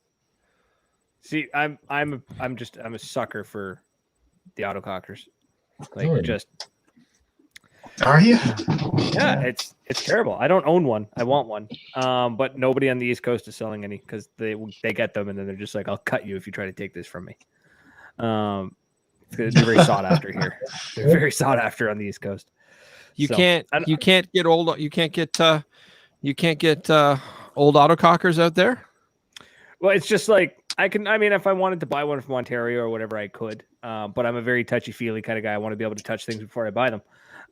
See, I'm a sucker for the autocockers. Like just. Are you? Yeah, it's terrible. I don't own one. I want one. But nobody on the East Coast is selling any because they get them and then they're just like, I'll cut you if you try to take this from me. They're very sought after here. They're very sought after on the East Coast. You can't get old old autocockers out there. Well, it's just like if I wanted to buy one from Ontario or whatever, I could. But I'm a very touchy-feely kind of guy. I want to be able to touch things before I buy them.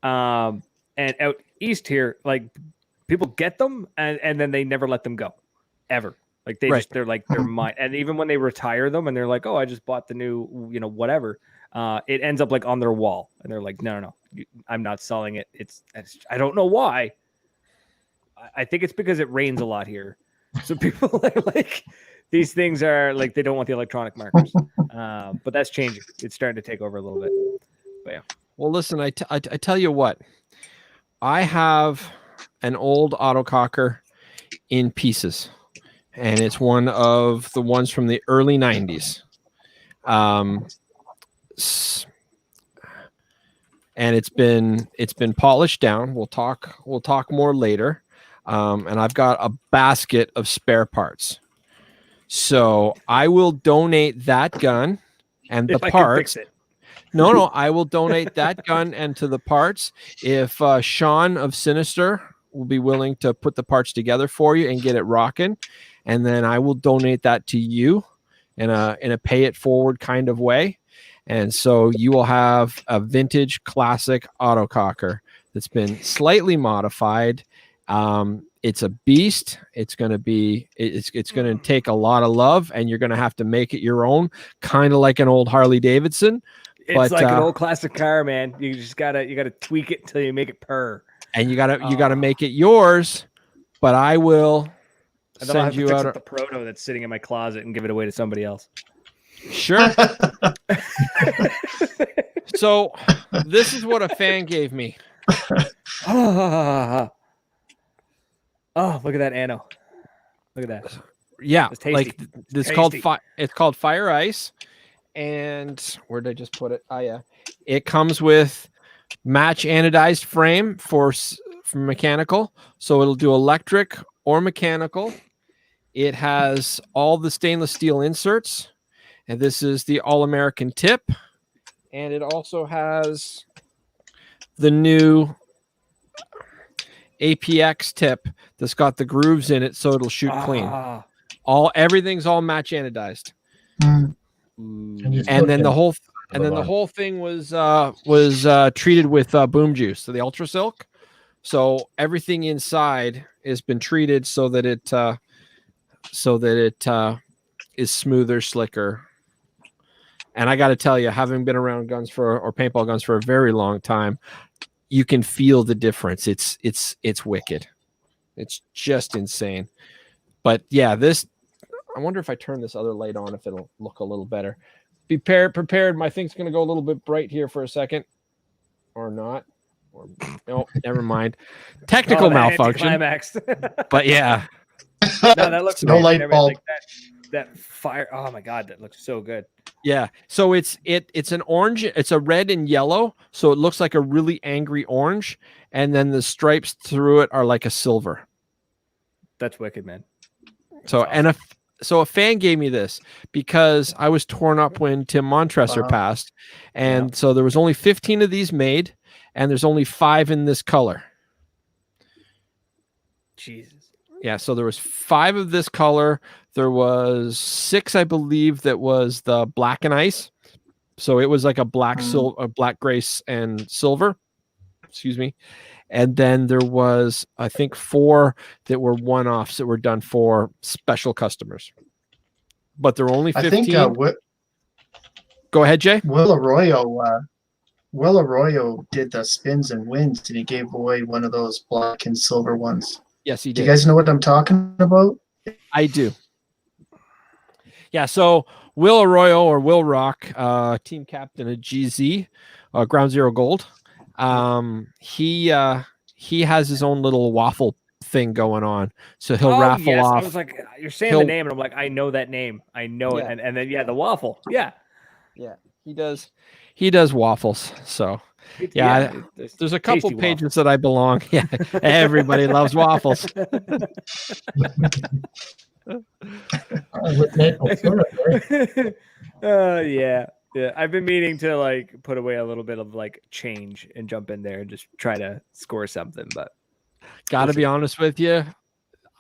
And out east here, like people get them and then they never let them go, ever. Like they're mine. And even when they retire them and they're like, oh, I just bought the new, whatever. It ends up like on their wall, and they're like, no, I'm not selling it. It's I don't know why. I think it's because it rains a lot here, so people are like these things are like they don't want the electronic markers. But that's changing. It's starting to take over a little bit. But yeah. Well, listen, I tell you what, I have an old autococker in pieces, and it's one of the ones from the early 90s. And it's been polished down. We'll talk more later. And I've got a basket of spare parts. So I will donate that gun and the parts. No, I will donate that gun and to the parts if Sean of Sinister will be willing to put the parts together for you and get it rocking, and then I will donate that to you in a pay it forward kind of way. And so you will have a vintage classic autococker that's been slightly modified. It's a beast. It's going to take a lot of love, and you're going to have to make it your own, kind of like an old Harley Davidson. It's like an old classic car, man. You just gotta tweak it until you make it purr. And you gotta make it yours. But I will And then I'll have send to you fix out. up the proto that's sitting in my closet and give it away to somebody else. Sure. So this is what a fan gave me. Oh, look at that Anno. Look at that. Yeah, It's tasty. like this called it's called Fire Ice. And where did I just put it? Oh yeah, it comes with match anodized frame for mechanical, so it'll do electric or mechanical. It has all the stainless steel inserts, and this is the all-American tip, and it also has the new APX tip that's got the grooves in it, so it'll shoot clean. Everything's all match anodized. And then the whole thing was treated with boom juice, so the Ultra Silk. So everything inside has been treated so that it is smoother, slicker. And I got to tell you, having been around paintball guns for a very long time, you can feel the difference. It's wicked. It's just insane. But yeah, I wonder if I turn this other light on, if it'll look a little better. Be prepared. My thing's going to go a little bit bright here for a second, or not. Or no, never mind. Technical malfunction. But yeah, no, that looks no light bulb. Like that fire. Oh my god, that looks so good. Yeah. So it's an orange. It's a red and yellow, so it looks like a really angry orange, and then the stripes through it are like a silver. That's wicked, man. So awesome. So a fan gave me this because I was torn up when Tim Montresor passed. And so there was only 15 of these made, and there's only 5 in this color. Jesus. Yeah, so there was 5 of this color. There was 6, I believe, that was the black and ice. So it was like a black grace and silver. Excuse me. And then there was, I think, 4 that were one-offs that were done for special customers. But there were only 15. I think, go ahead, Jay. Will Arroyo did the spins and wins, and he gave away one of those black and silver ones. Yes, he did. Do you guys know what I'm talking about? I do. Yeah, so Will Arroyo, or Will Rock, team captain of GZ, Ground Zero Gold. He has his own little waffle thing going on, so he'll raffle off. I was like, you're saying the name, and I'm like, I know that name, I know it, and then the waffle, yeah, he does waffles. So there's a couple pages waffles that I belong. Yeah, everybody loves waffles. Yeah, I've been meaning to like put away a little bit of like change and jump in there and just try to score something, but gotta be honest with you,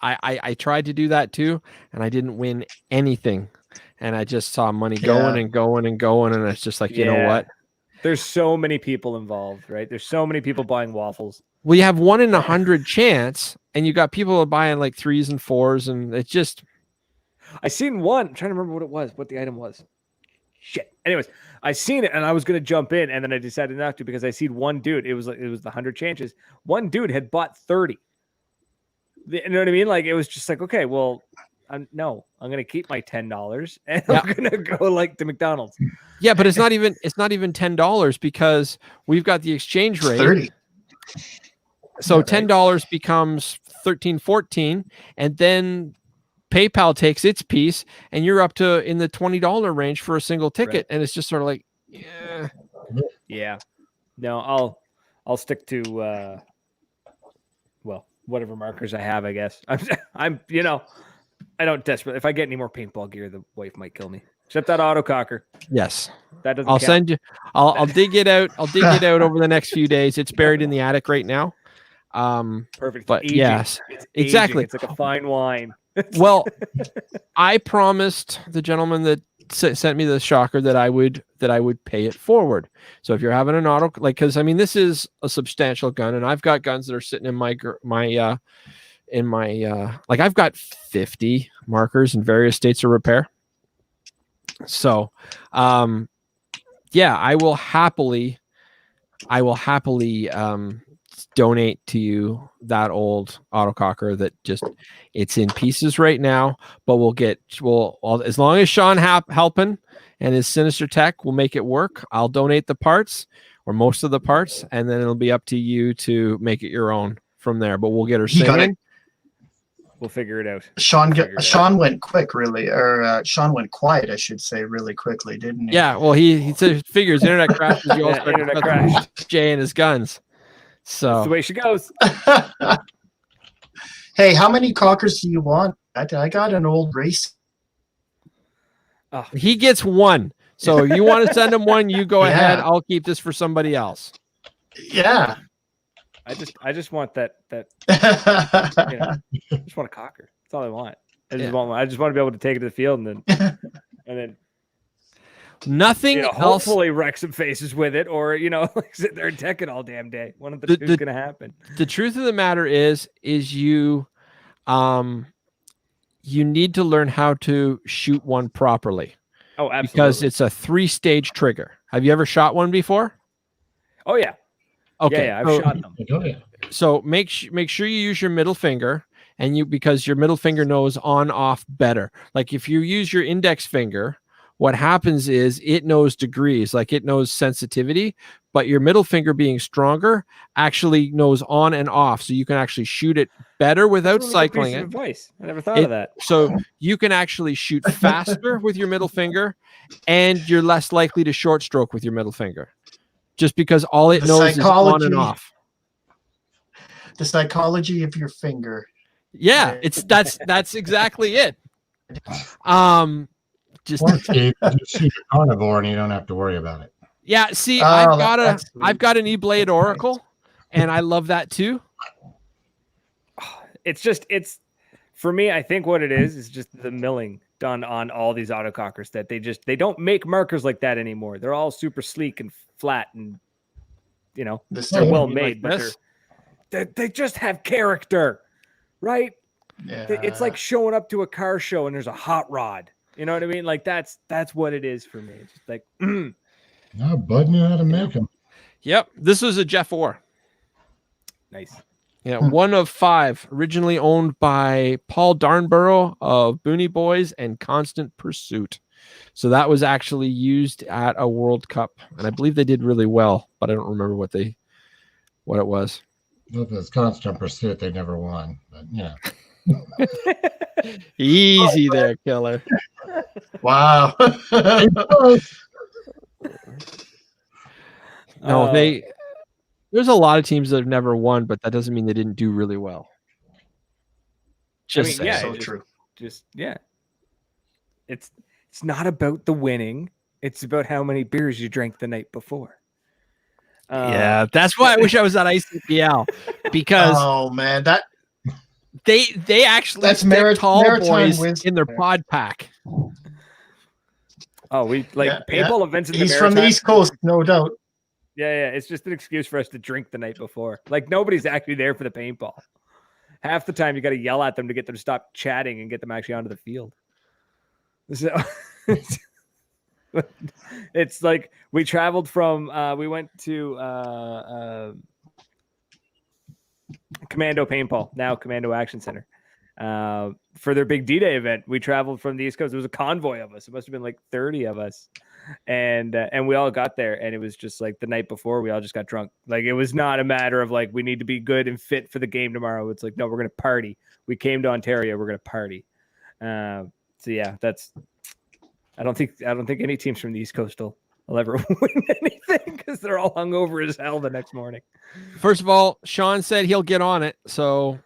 I tried to do that too, and I didn't win anything, and I just saw money going and going and going, and it's just like, you know what? There's so many people involved, right? There's so many people buying waffles. Well, you have 1 in 100 chance, and you got people buying like 3s and 4s, and it's just. I seen one. I'm trying to remember what the item was. Shit. Anyways, I seen it and I was gonna jump in, and then I decided not to because I seen one dude. It was the 100 chances. One dude had bought 30. You know what I mean? Like it was just like, okay, well, I'm gonna keep my $10 and I'm gonna go like to McDonald's. Yeah, but it's not even $10 because we've got the exchange rate 30. So $10 becomes $13, $14, and then PayPal takes its piece, and you're up to in the $20 range for a single ticket, and it's just sort of like, yeah. No, I'll stick to whatever markers I have. I guess I'm I don't desperate. If I get any more paintball gear, the wife might kill me. Except that autococker. Yes, that doesn't. I'll count. send you. I'll dig it out. I'll dig it out over the next few days. It's buried in the attic right now. Perfect. But aging. yes, it's exactly. Aging. It's like a fine wine. Well, I promised the gentleman that sent me the shocker that I would pay it forward. So if you're having an auto, like, because I mean this is a substantial gun, and I've got guns that are sitting in my like I've got 50 markers in various states of repair. So, yeah, I will happily donate to you that old autococker that just it's in pieces right now, but as long as Sean helping and his Sinister Tech will make it work, I'll donate the parts or most of the parts, and then it'll be up to you to make it your own from there. But we'll get her singing. We'll figure it out. Sean went quick, really, or Sean went quiet, I should say, really quickly, didn't he? Yeah, well, he said figures internet crashes. You also internet crashed Jay and his guns. So that's the way she goes. Hey, how many cockers do you want? I got an old race. Oh. He gets one. So you want to send him one, you go ahead. I'll keep this for somebody else. Yeah. I just want that I just want a cocker. That's all I want. I just want to be able to take it to the field and then nothing else. Hopefully wreck some faces with it, or sit there and tech it all damn day. One of the two is gonna happen. The truth of the matter is you need to learn how to shoot one properly. Oh, absolutely. Because it's a 3-stage trigger. Have you ever shot one before? Oh yeah. Okay. Yeah, I've shot them. So make sure you use your middle finger, because your middle finger knows on off better. Like if you use your index finger, what happens is it knows degrees, like it knows sensitivity, but your middle finger being stronger actually knows on and off. So you can actually shoot it better without cycling it. Advice. I never thought of that. So you can actually shoot faster with your middle finger, and you're less likely to short stroke with your middle finger. Just because all it knows is on and off. The psychology of your finger. Yeah, that's exactly it. Just shoot a carnivore and you don't have to worry about it. Yeah, see, I've got an E-Blade Oracle, and I love that too. It's for me, I think what it is just the milling done on all these autocockers that they don't make markers like that anymore. They're all super sleek and flat and they're well made, but they just have character, right? Yeah. It's like showing up to a car show and there's a hot rod. You know what I mean? Like that's what it is for me. It's just like no, Bud knew how to make them. Yep. This was a Jeff Orr. Nice. Yeah, one of 5, originally owned by Paul Darnborough of Booney Boys and Constant Pursuit. So that was actually used at a World Cup, and I believe they did really well, but I don't remember what it was. Well, if it's Constant Pursuit, they never won. But yeah. Easy there, killer. Wow. No, there's a lot of teams that have never won, but that doesn't mean they didn't do really well. So true. It's not about the winning. It's about how many beers you drank the night before. Yeah, that's why I wish I was at ICPL, because they actually stick tall boys in their pod pack. Oh, we paintball events in the He's from the East Coast, no doubt. Yeah, it's just an excuse for us to drink the night before. Like nobody's actually there for the paintball. Half the time you got to yell at them to get them to stop chatting and get them actually onto the field. So it's like we traveled from we went to Commando Paintball, now Commando Action Center, for their big D-Day event. We traveled from the East Coast. There was a convoy of us. It must have been like 30 of us. And we all got there, and it was just like the night before we all just got drunk. Like it was not a matter of like we need to be good and fit for the game tomorrow. It's like, no, we're gonna party. We came to Ontario, we're gonna party. So yeah, I don't think any teams from the East Coast will ever win anything because they're all hungover as hell the next morning. First of all, Sean said he'll get on it. So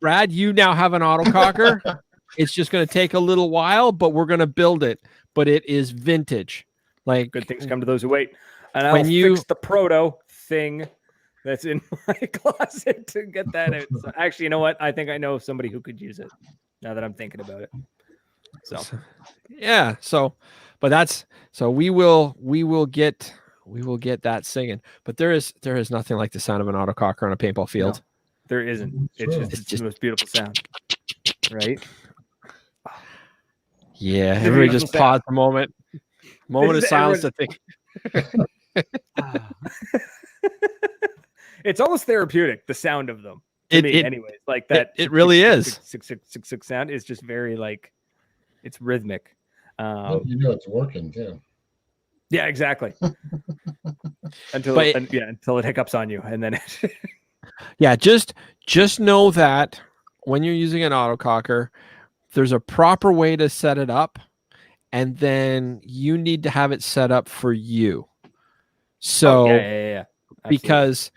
Brad, you now have an autococker. It's just going to take a little while, but we're going to build it. But it is vintage. Like good things come to those who wait. And I'll fix the proto thing that's in my closet to get that out. So actually, you know what? I think I know somebody who could use it now that I'm thinking about it. So yeah. We will get that singing. But there is nothing like the sound of an autococker on a paintball field. No, there isn't. It's just the most beautiful sound. Right? Yeah, everybody just pause a moment. Moment of silence to think. It's almost therapeutic, the sound of them. To me, anyways, like that. It really is. 6 sound is just very like, it's rhythmic. It's working too. Yeah, exactly. until it hiccups on you, and then yeah, just know that when you're using an autococker, there's a proper way to set it up, and then you need to have it set up for you. So yeah. Because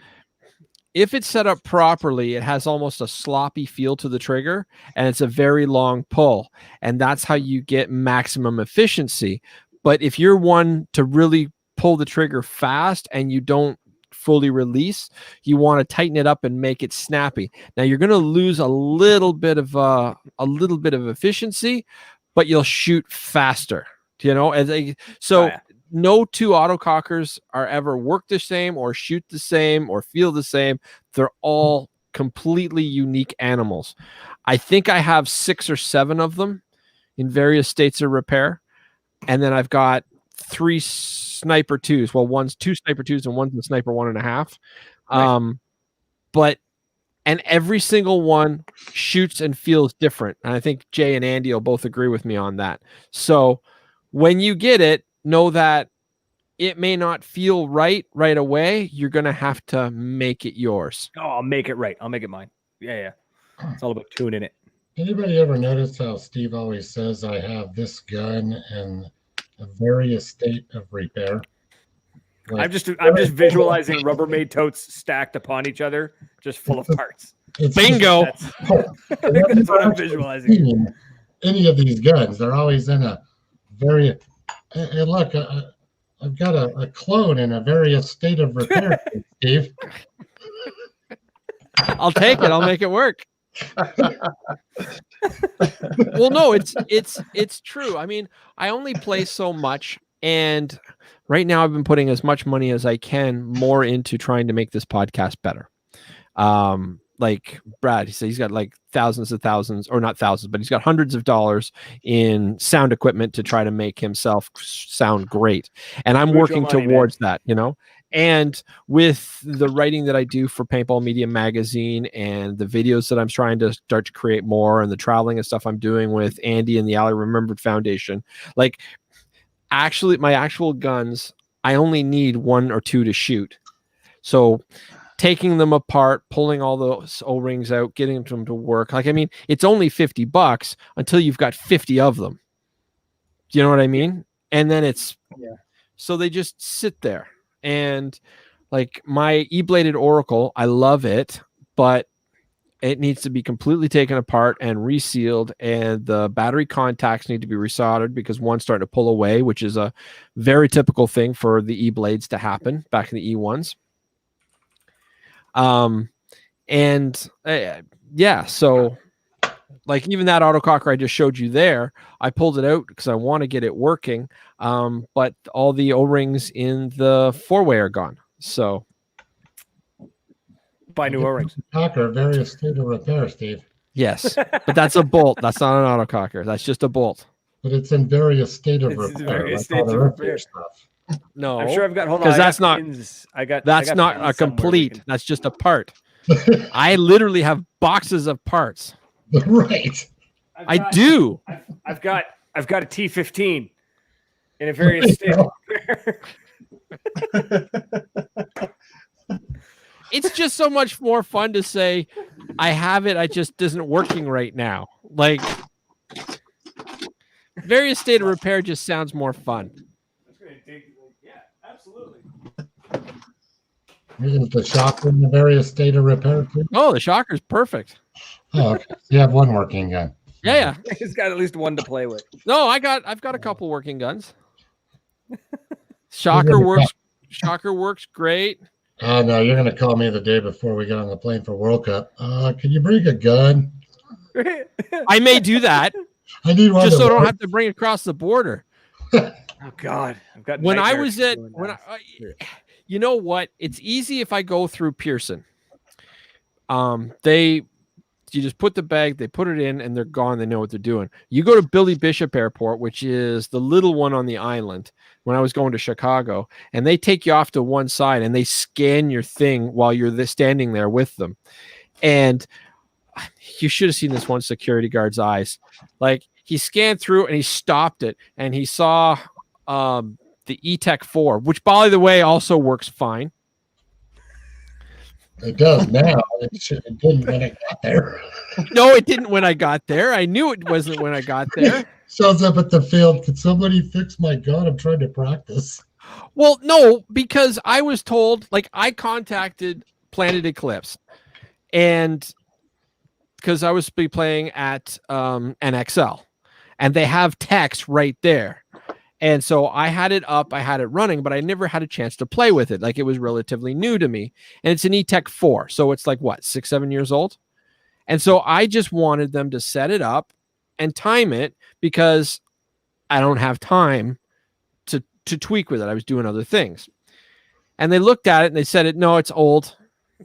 if it's set up properly, it has almost a sloppy feel to the trigger, and it's a very long pull, and that's how you get maximum efficiency. But if you're one to really pull the trigger fast and you don't fully release, you want to tighten it up and make it snappy. Now you're going to lose a little bit of efficiency, but you'll shoot faster. No two autocockers are ever work the same or shoot the same or feel the same. They're all completely unique animals. I think I have 6 or 7 of them in various states of repair. And then I've got 3 Sniper 2s. Well, one's 2 Sniper 2s and one's a Sniper 1.5. Right. And every single one shoots and feels different. And I think Jay and Andy will both agree with me on that. So when you get it, know that it may not feel right away. You're going to have to make it yours. Oh, I'll make it right. I'll make it mine. Yeah. It's all about tuning it. Anybody ever notice how Steve always says, I have this gun in a various state of repair? Like, I'm just visualizing Rubbermaid totes stacked upon each other, just full of parts. Bingo. That's what I'm visualizing. Any of these guns, they're always in a very... Hey, look, I've got a clone in a various state of repair, Steve. I'll take it. I'll make it work. Well, no, it's true. I mean, I only play so much, and right now I've been putting as much money as I can more into trying to make this podcast better. Like Brad, he said he's got like thousands, or not thousands, but he's got hundreds of dollars in sound equipment to try to make himself sound great. And I'm working towards that, And with the writing that I do for Paintball Media Magazine and the videos that I'm trying to start to create more and the traveling and stuff I'm doing with Andy and the Ally Remembered Foundation, like actually my actual guns, I only need 1 or 2 to shoot. So taking them apart, pulling all those O-rings out, getting them to work. Like, I mean, it's only $50 until you've got 50 of them. Do you know what I mean? And then so they just sit there. And like my E-bladed Oracle, I love it, but it needs to be completely taken apart and resealed, and the battery contacts need to be resoldered because one's starting to pull away, which is a very typical thing for the E-blades to happen back in the E1s. So like even that autococker I just showed you there, I pulled it out because I want to get it working. But all the O-rings in the 4-way are gone. So buy new O-rings. Cocker, various state of repair, Steve. Yes, but that's a bolt. That's not an autococker. That's just a bolt. But it's in various state of repair. Various states of repair stuff. No, I'm sure I've got. Hold on, because that's not not a complete. That's just a part. I literally have boxes of parts. Right. I do. I've got a T15 in a various state of repair. It's just so much more fun to say, I have it. I just isn't working right now. Like various state of repair just sounds more fun. Yeah, absolutely. Isn't the shocker in the various state of repair too? Oh, the shocker's perfect. Oh, okay. So you have one working gun. Yeah. He's got at least one to play with. No, I've got a couple working guns. Shocker works great. Oh no, you're gonna call me the day before we get on the plane for World Cup. Can you bring a gun? I may do that. I need one just so I don't have to bring it across the border. Oh God, I've got. When I was at you know what? It's easy if I go through Pearson. You just put the bag, they put it in, and they're gone. They know what they're doing. You go to Billy Bishop Airport, which is the little one on the island, when I was going to Chicago, and they take you off to one side and they scan your thing while you're standing there with them. And you should have seen this one security guard's eyes. Like, he scanned through and he stopped it, and he saw the E-Tech 4, which, by the way, also works fine. It does now. It didn't when I got there. No, it didn't when I got there. I knew it wasn't when I got there. Shows up at the field. Can somebody fix my gun? I'm trying to practice. Well, no, because I was told, like, I contacted Planet Eclipse, and because I was playing at NXL, and they have text right there. And so I had it up, I had it running, but I never had a chance to play with it. Like, it was relatively new to me. And it's an E-Tech 4. So it's like, what, 6-7 years old? And so I just wanted them to set it up and time it, because I don't have time to tweak with it. I was doing other things. And they looked at it and they said, no, it's old.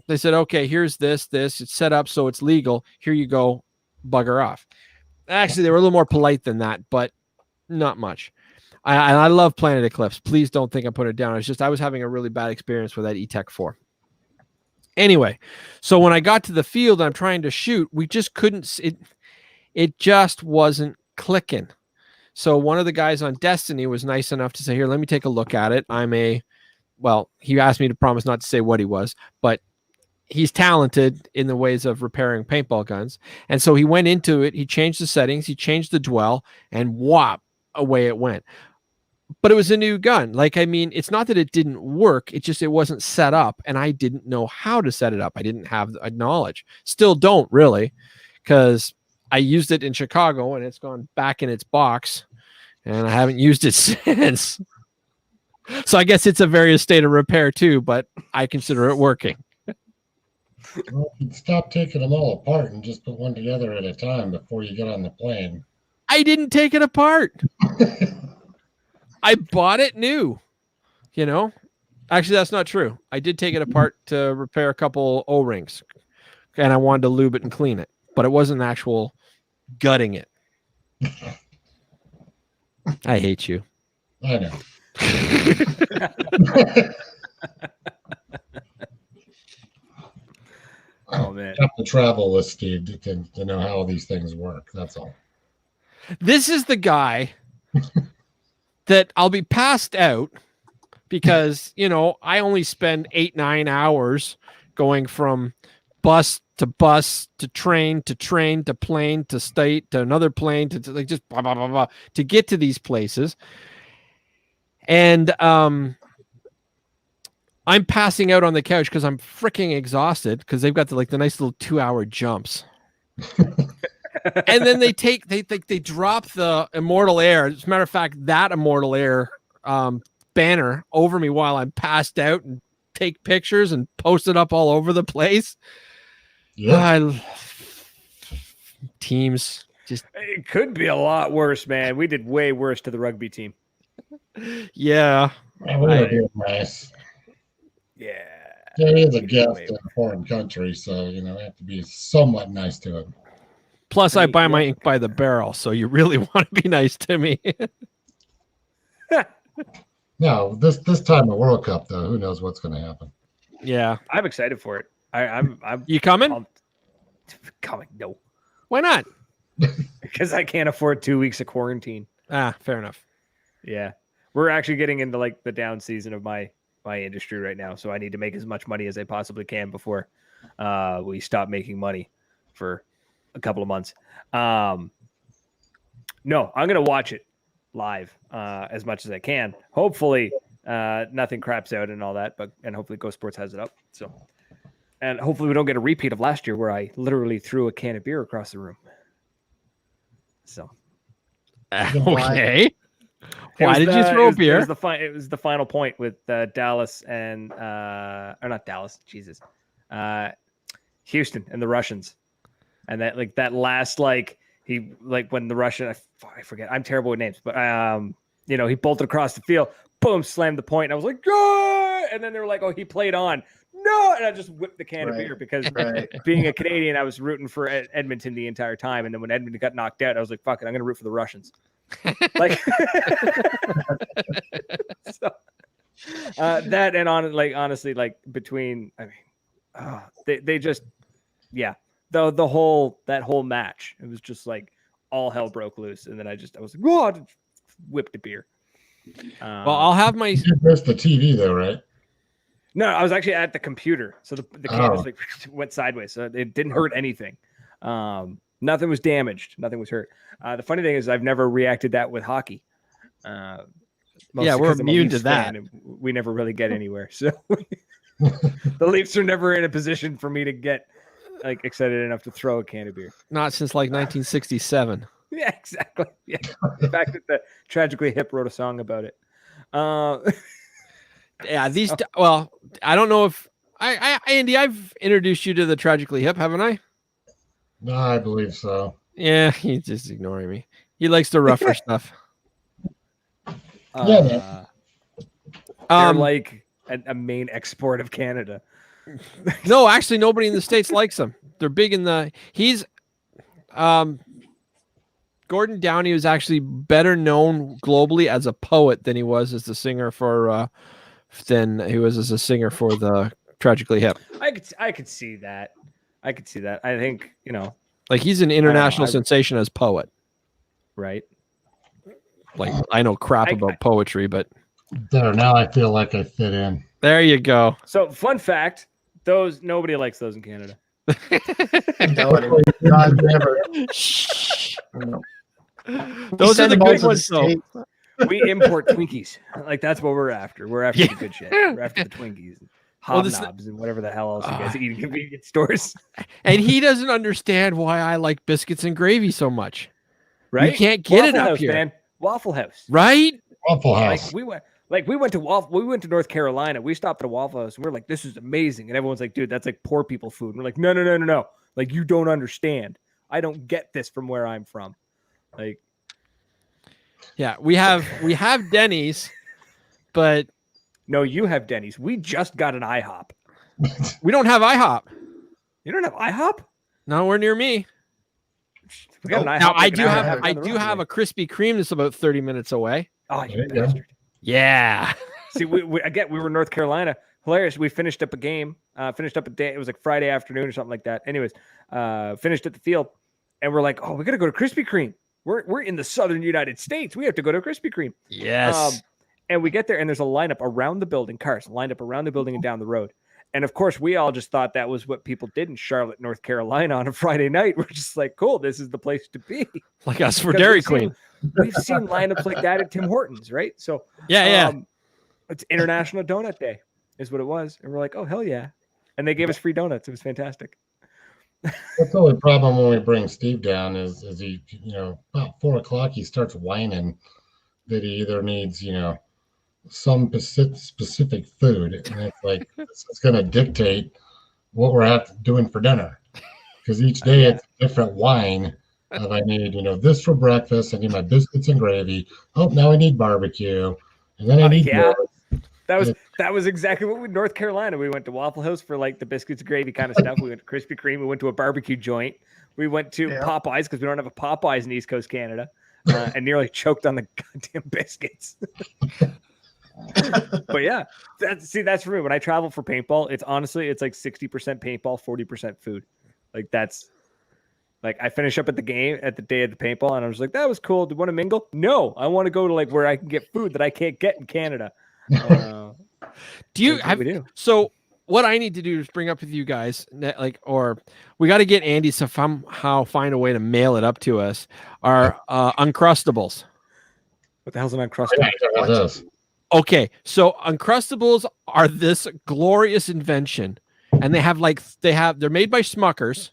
They said, okay, here's this. It's set up so it's legal. Here you go. Bugger off. Actually, they were a little more polite than that, but not much. I love Planet Eclipse. Please don't think I put it down. It's just I was having a really bad experience with that E-Tech 4. Anyway, so when I got to the field and I'm trying to shoot, we just couldn't. It just wasn't clicking. So one of the guys on Destiny was nice enough to say, here, let me take a look at it. He asked me to promise not to say what he was, but he's talented in the ways of repairing paintball guns. And so he went into it. He changed the settings. He changed the dwell, and whop, away it went. But it was a new gun. Like, I mean, it's not that it didn't work. It wasn't set up, and I didn't know how to set it up. I didn't have the knowledge. Still don't really, because I used it in Chicago and it's gone back in its box, and I haven't used it since. So I guess it's a various state of repair too, but I consider it working. Well, you'd stop taking them all apart and just put one together at a time before you get on the plane. I didn't take it apart. I bought it new, Actually, that's not true. I did take it apart to repair a couple O-rings, and I wanted to lube it and clean it, but it wasn't actual gutting it. I hate you. I know. Oh, man. You have to travel with Steve to know how these things work. That's all. This is the guy that I'll be passed out because, I only spend 8-9 hours going from bus to train to plane to state to another plane to like just blah, blah, blah, blah, to get to these places. And I'm passing out on the couch because I'm freaking exhausted, because they've got the nice little 2-hour jumps. And then they drop the Immortal Air. As a matter of fact, that Immortal Air banner over me while I'm passed out, and take pictures and post it up all over the place. Yeah. Teams just. It could be a lot worse, man. We did way worse to the rugby team. Yeah. We were doing nice. Yeah. Yeah, he is a guest in a foreign country, so we have to be somewhat nice to him. Plus, I buy my ink by the barrel, so you really want to be nice to me. No, this time of World Cup, though, who knows what's going to happen? Yeah, I'm excited for it. I'm. You coming? Coming? No. Why not? Because I can't afford 2 weeks of quarantine. Fair enough. Yeah, we're actually getting into the down season of my industry right now, so I need to make as much money as I possibly can before we stop making money for a couple of months. No, I'm gonna watch it live as much as I can. Hopefully nothing craps out and all that, and hopefully Go Sports has it up. So, and hopefully we don't get a repeat of last year where I literally threw a can of beer across the room. So okay. Why did you throw beer? It was the final point with Dallas and or not Dallas, Jesus, Houston and the Russians, and that last when the Russian I forget, I'm terrible with names, but he bolted across the field, boom, slammed the point, and I was like, yeah! And then they were like, oh, he played on. no, and I just whipped the can of Right. beer because Right. being a Canadian, I was rooting for Edmonton the entire time. And then when Edmonton got knocked out, I was like, fuck it, I'm going to root for the Russians. Like, so, that and honestly, like between, I mean, they just, yeah, that whole match, it was just like all hell broke loose. And then I was like, oh, I whipped a beer. Well, I'll have my. You missed the TV though, right? No, I was actually at the computer, so the can just like went sideways, so it didn't hurt anything. Nothing was damaged, nothing was hurt. The funny thing is, I've never reacted that with hockey. Yeah, we're immune to that. We never really get anywhere, so the Leafs are never in a position for me to get like excited enough to throw a can of beer. Not since like 1967. Yeah, exactly. Yeah, the fact that the Tragically Hip wrote a song about it. Yeah, well, I don't know if Andy, I've introduced you to the Tragically Hip, haven't I? No, I believe so. Yeah, he's just ignoring me. He likes the rougher stuff. Yeah, they're like a main export of Canada. No, actually, nobody in the States likes him. They're big in the. Gordon Downey was actually better known globally as a poet than he was as the singer for. Than he was as a singer for the Tragically Hip. I could see that. I think, like he's an international sensation as poet. Right. Like I know crap about poetry, but there now I feel like I fit in. There you go. So fun fact, nobody likes those in Canada. No, God, never. No. Those are the good ones though. We import Twinkies. Like that's what we're after. We're after the good shit. We're after the Twinkies, hobnobs, and whatever the hell else you guys eat in convenience stores. And he doesn't understand why I like biscuits and gravy so much. Right? You can't get Waffle it up House, here, man. Waffle House. Right? Waffle House. We went to North Carolina. We stopped at a Waffle House and we're like, this is amazing. And everyone's like, dude, that's like poor people food. And we're like, no. Like you don't understand. I don't get this from where I'm from. Like. Yeah, we have Denny's, but no, you have Denny's. We just got an IHOP. We don't have IHOP. You don't have IHOP? Nowhere near me. We got an IHOP. Now I do have a Krispy Kreme that's about 30 minutes away. Oh, you bastard! Yeah. See, we were in North Carolina. Hilarious. We finished up a game. Finished up a day. It was like Friday afternoon or something like that. Anyways, finished at the field, and we're like, oh, we got to go to Krispy Kreme. We're in the southern United States. We have to go to Krispy Kreme. Yes. And we get there, and there's a lineup around the building, cars lined up around the building and down the road. And of course, we all just thought that was what people did in Charlotte, North Carolina on a Friday night. We're just like, cool, this is the place to be. Like us for Dairy Queen. We've seen lineups like that at Tim Hortons, right? So yeah. It's International Donut Day is what it was. And we're like, oh, hell yeah. And they gave us free donuts. It was fantastic. That's the only problem when we bring Steve down is he, about 4:00 he starts whining that he either needs, some specific food, and it's like it's going to dictate what we're doing for dinner, because each day it's a different whine of I need, this for breakfast. I need my biscuits and gravy. Oh, now I need barbecue, and then I need That was exactly what we North Carolina. We went to Waffle House for like the biscuits, gravy kind of stuff. We went to Krispy Kreme. We went to a barbecue joint. We went to Popeyes because we don't have a Popeyes in East Coast Canada, and nearly choked on the goddamn biscuits. But yeah, that's for me. When I travel for paintball, it's like 60% paintball, 40% food. Like that's like I finish up at the game at the day of the paintball, and I was like, that was cool. Do you want to mingle? No, I want to go to like where I can get food that I can't get in Canada. So what I need to do is bring up with you guys, or we got to get Andy to somehow find a way to mail it up to us. Our Uncrustables. What the hell's an Uncrustable? Okay, so Uncrustables are this glorious invention, and they're made by Smuckers,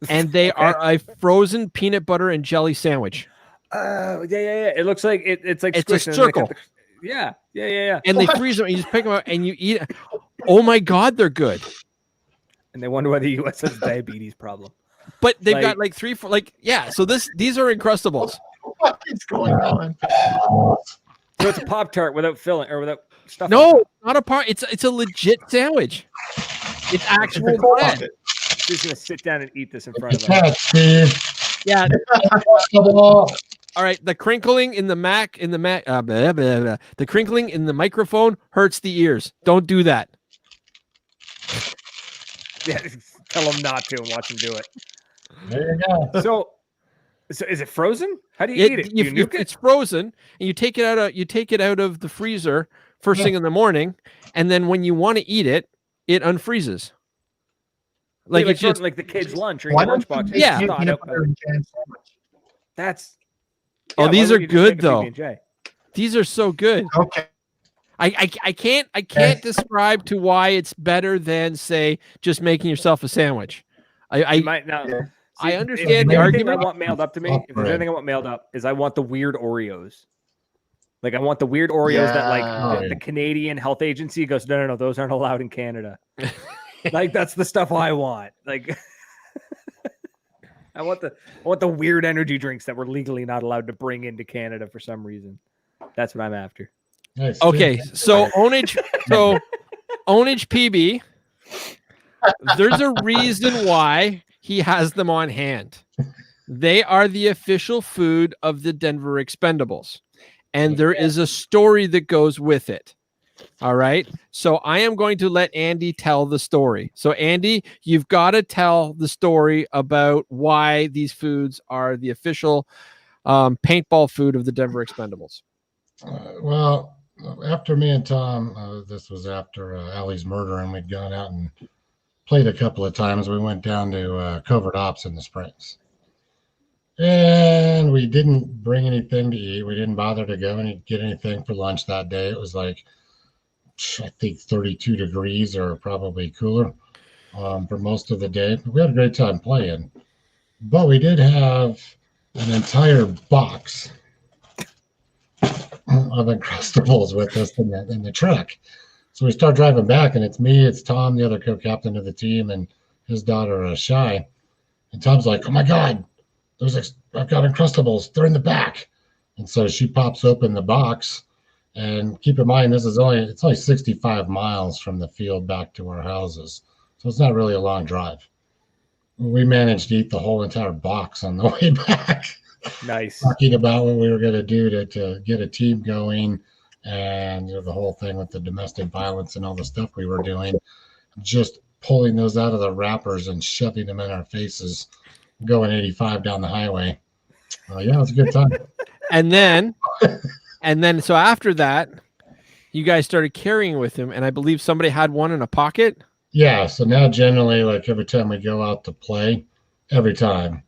and they are a frozen peanut butter and jelly sandwich. Yeah. It looks like it's like it's a circle. Yeah. And they freeze them, and you just pick them up and you eat it. Oh my God, they're good. And they wonder why the U.S. has a diabetes problem. But they've got like 3, 4, So these are Uncrustables. What is going on? So it's a Pop-Tart without filling or without stuff. No, not a part. It's a legit sandwich. It's actual Cool bread. off it. He's gonna sit down and eat this in front It's of him. cat, Steve. Yeah. Blah, All right. The crinkling in the the crinkling in the microphone hurts the ears. Don't do that. Yeah, tell him not to and watch him do it. there you go. So is it frozen? How do you eat it? Do you nuke it? It's frozen, and you take it out of the freezer first thing in the morning, and then when you want to eat it, it unfreezes. Like it's just like the kids' lunch or Why your don't you lunchbox. make Yeah. peanut butter and jam sandwich? That's. Oh, why these wouldn't are you just make good, a though. PB&J? these are so good. Okay. I can't describe to why it's better than say just making yourself a sandwich. You might now. Yeah. I if understand there's the anything I argument. want mailed up to me. If there's anything I want mailed up, is I want the weird Oreos. Like I want the weird Oreos that like Yeah. the Canadian Health Agency goes, no, those aren't allowed in Canada. Like that's the stuff I want. Like I want the weird energy drinks that we're legally not allowed to bring into Canada for some reason. That's what I'm after. Nice. Okay, so ownage PB. There's a reason why he has them on hand. They are the official food of the Denver Expendables, and there is a story that goes with it. All right, so I am going to let Andy tell the story. So Andy, you've got to tell the story about why these foods are the official paintball food of the Denver Expendables. Well, after me and Tom, this was after Allie's murder, and we'd gone out and played a couple of times. We went down to Covert Ops in the Springs. And we didn't bring anything to eat. We didn't bother to go and get anything for lunch that day. It was like, I think 32 degrees or probably cooler for most of the day. But we had a great time playing. But we did have an entire box of Uncrustables with us in the truck. So we start driving back, and it's me, it's Tom, the other co-captain of the team, and his daughter, Shy. And Tom's like, oh my God, I've got Uncrustables. They're in the back. And so she pops open the box. And keep in mind, it's only 65 miles from the field back to our houses. So it's not really a long drive. We managed to eat the whole entire box on the way back. Nice. Talking about what we were going to do to get a team going, and the whole thing with the domestic violence and all the stuff we were doing, just pulling those out of the wrappers and shoving them in our faces, going 85 down the highway. Yeah, it was a good time. And then so after that, you guys started carrying with him, and I believe somebody had one in a pocket. Yeah, so now generally, like every time we go out to play, every time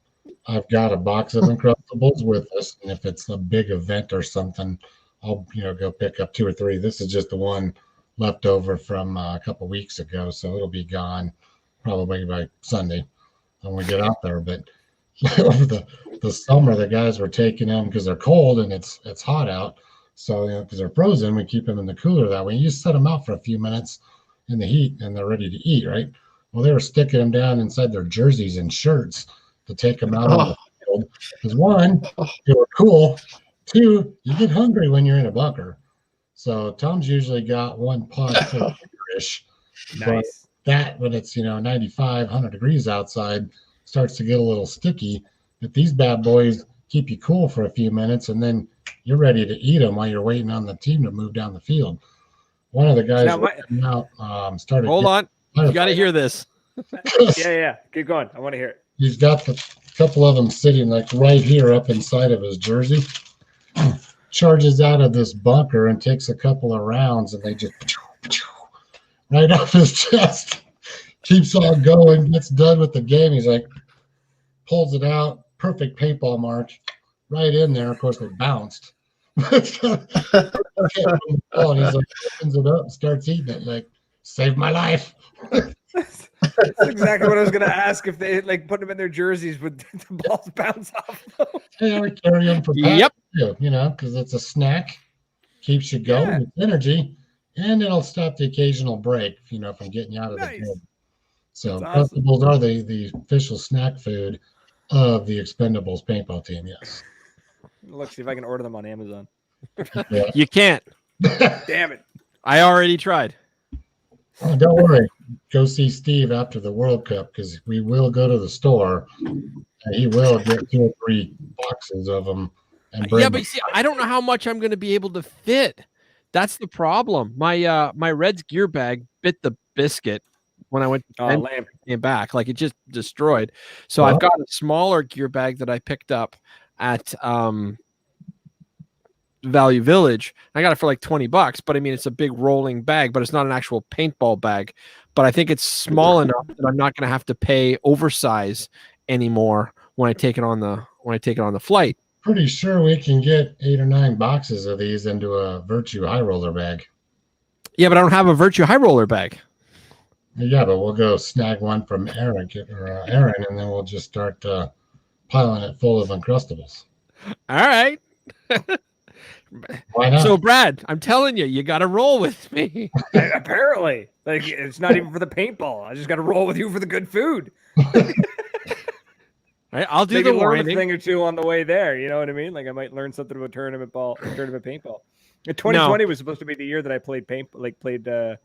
I've got a box of Uncrustables with us, and if it's a big event or something, I'll go pick up 2 or 3. This is just the one left over from a couple weeks ago, so it'll be gone probably by Sunday when we get out there. But over the summer, the guys were taking them because they're cold and it's hot out. So because they're frozen, we keep them in the cooler that way. You just set them out for a few minutes in the heat, and they're ready to eat, right? Well, they were sticking them down inside their jerseys and shirts to take them out on the field. Because 1, they were cool. 2, you get hungry when you're in a bunker. So Tom's usually got 1 pod ish. Nice. But that, when it's 95, 100 degrees outside, starts to get a little sticky. But these bad boys keep you cool for a few minutes, and then you're ready to eat them while you're waiting on the team to move down the field. One of the guys started. Hold on, you got to hear this. Yeah. Keep going. I want to hear it. He's got a couple of them sitting like right here up inside of his jersey. Charges out of this bunker and takes a couple of rounds, and they just right off his chest. Keeps on going, gets done with the game. He's like, pulls it out, perfect paintball mark, right in there. Of course, it bounced. And he's like, opens it up and starts eating it. Like, saved my life. That's exactly what I was going to ask. If they like put them in their jerseys, would the balls bounce off? Yeah, we carry them for Yep. because it's a snack, keeps you going with energy, and it'll stop the occasional break, from getting you out of the game. So Uncrustables are the official snack food of the Expendables paintball team. Yes. Let's see if I can order them on Amazon. Yeah. You can't. Damn it. I already tried. Oh, don't worry. Go see Steve after the World Cup because we will go to the store and he will get 2 or 3 boxes of them and bring Yeah, them. but you see, I don't know how much I'm going to be able to fit. That's the problem. My Reds gear bag bit the biscuit when I went and lame. came back. Like, it just destroyed. So Well, I've got a smaller gear bag that I picked up at Value Village. I got it for like $20, but I mean, it's a big rolling bag, but it's not an actual paintball bag. But I think it's small enough that I'm not going to have to pay oversize anymore when I take it on the flight. pretty sure we can get 8 or 9 boxes of these into a Virtue high roller bag. Yeah, but I don't have a Virtue high roller bag. Yeah, but we'll go snag one from Aaron, and then we'll just start piling it full of Uncrustables. All right. Why not? So, Brad, I'm telling you, you got to roll with me. Apparently, like, it's not even for the paintball. I just got to roll with you for the good food. Right, I'll do Maybe the learn whining. a thing or two on the way there. You know what I mean? Like, I might learn something about tournament paintball. 2020 was supposed to be the year that I played tournament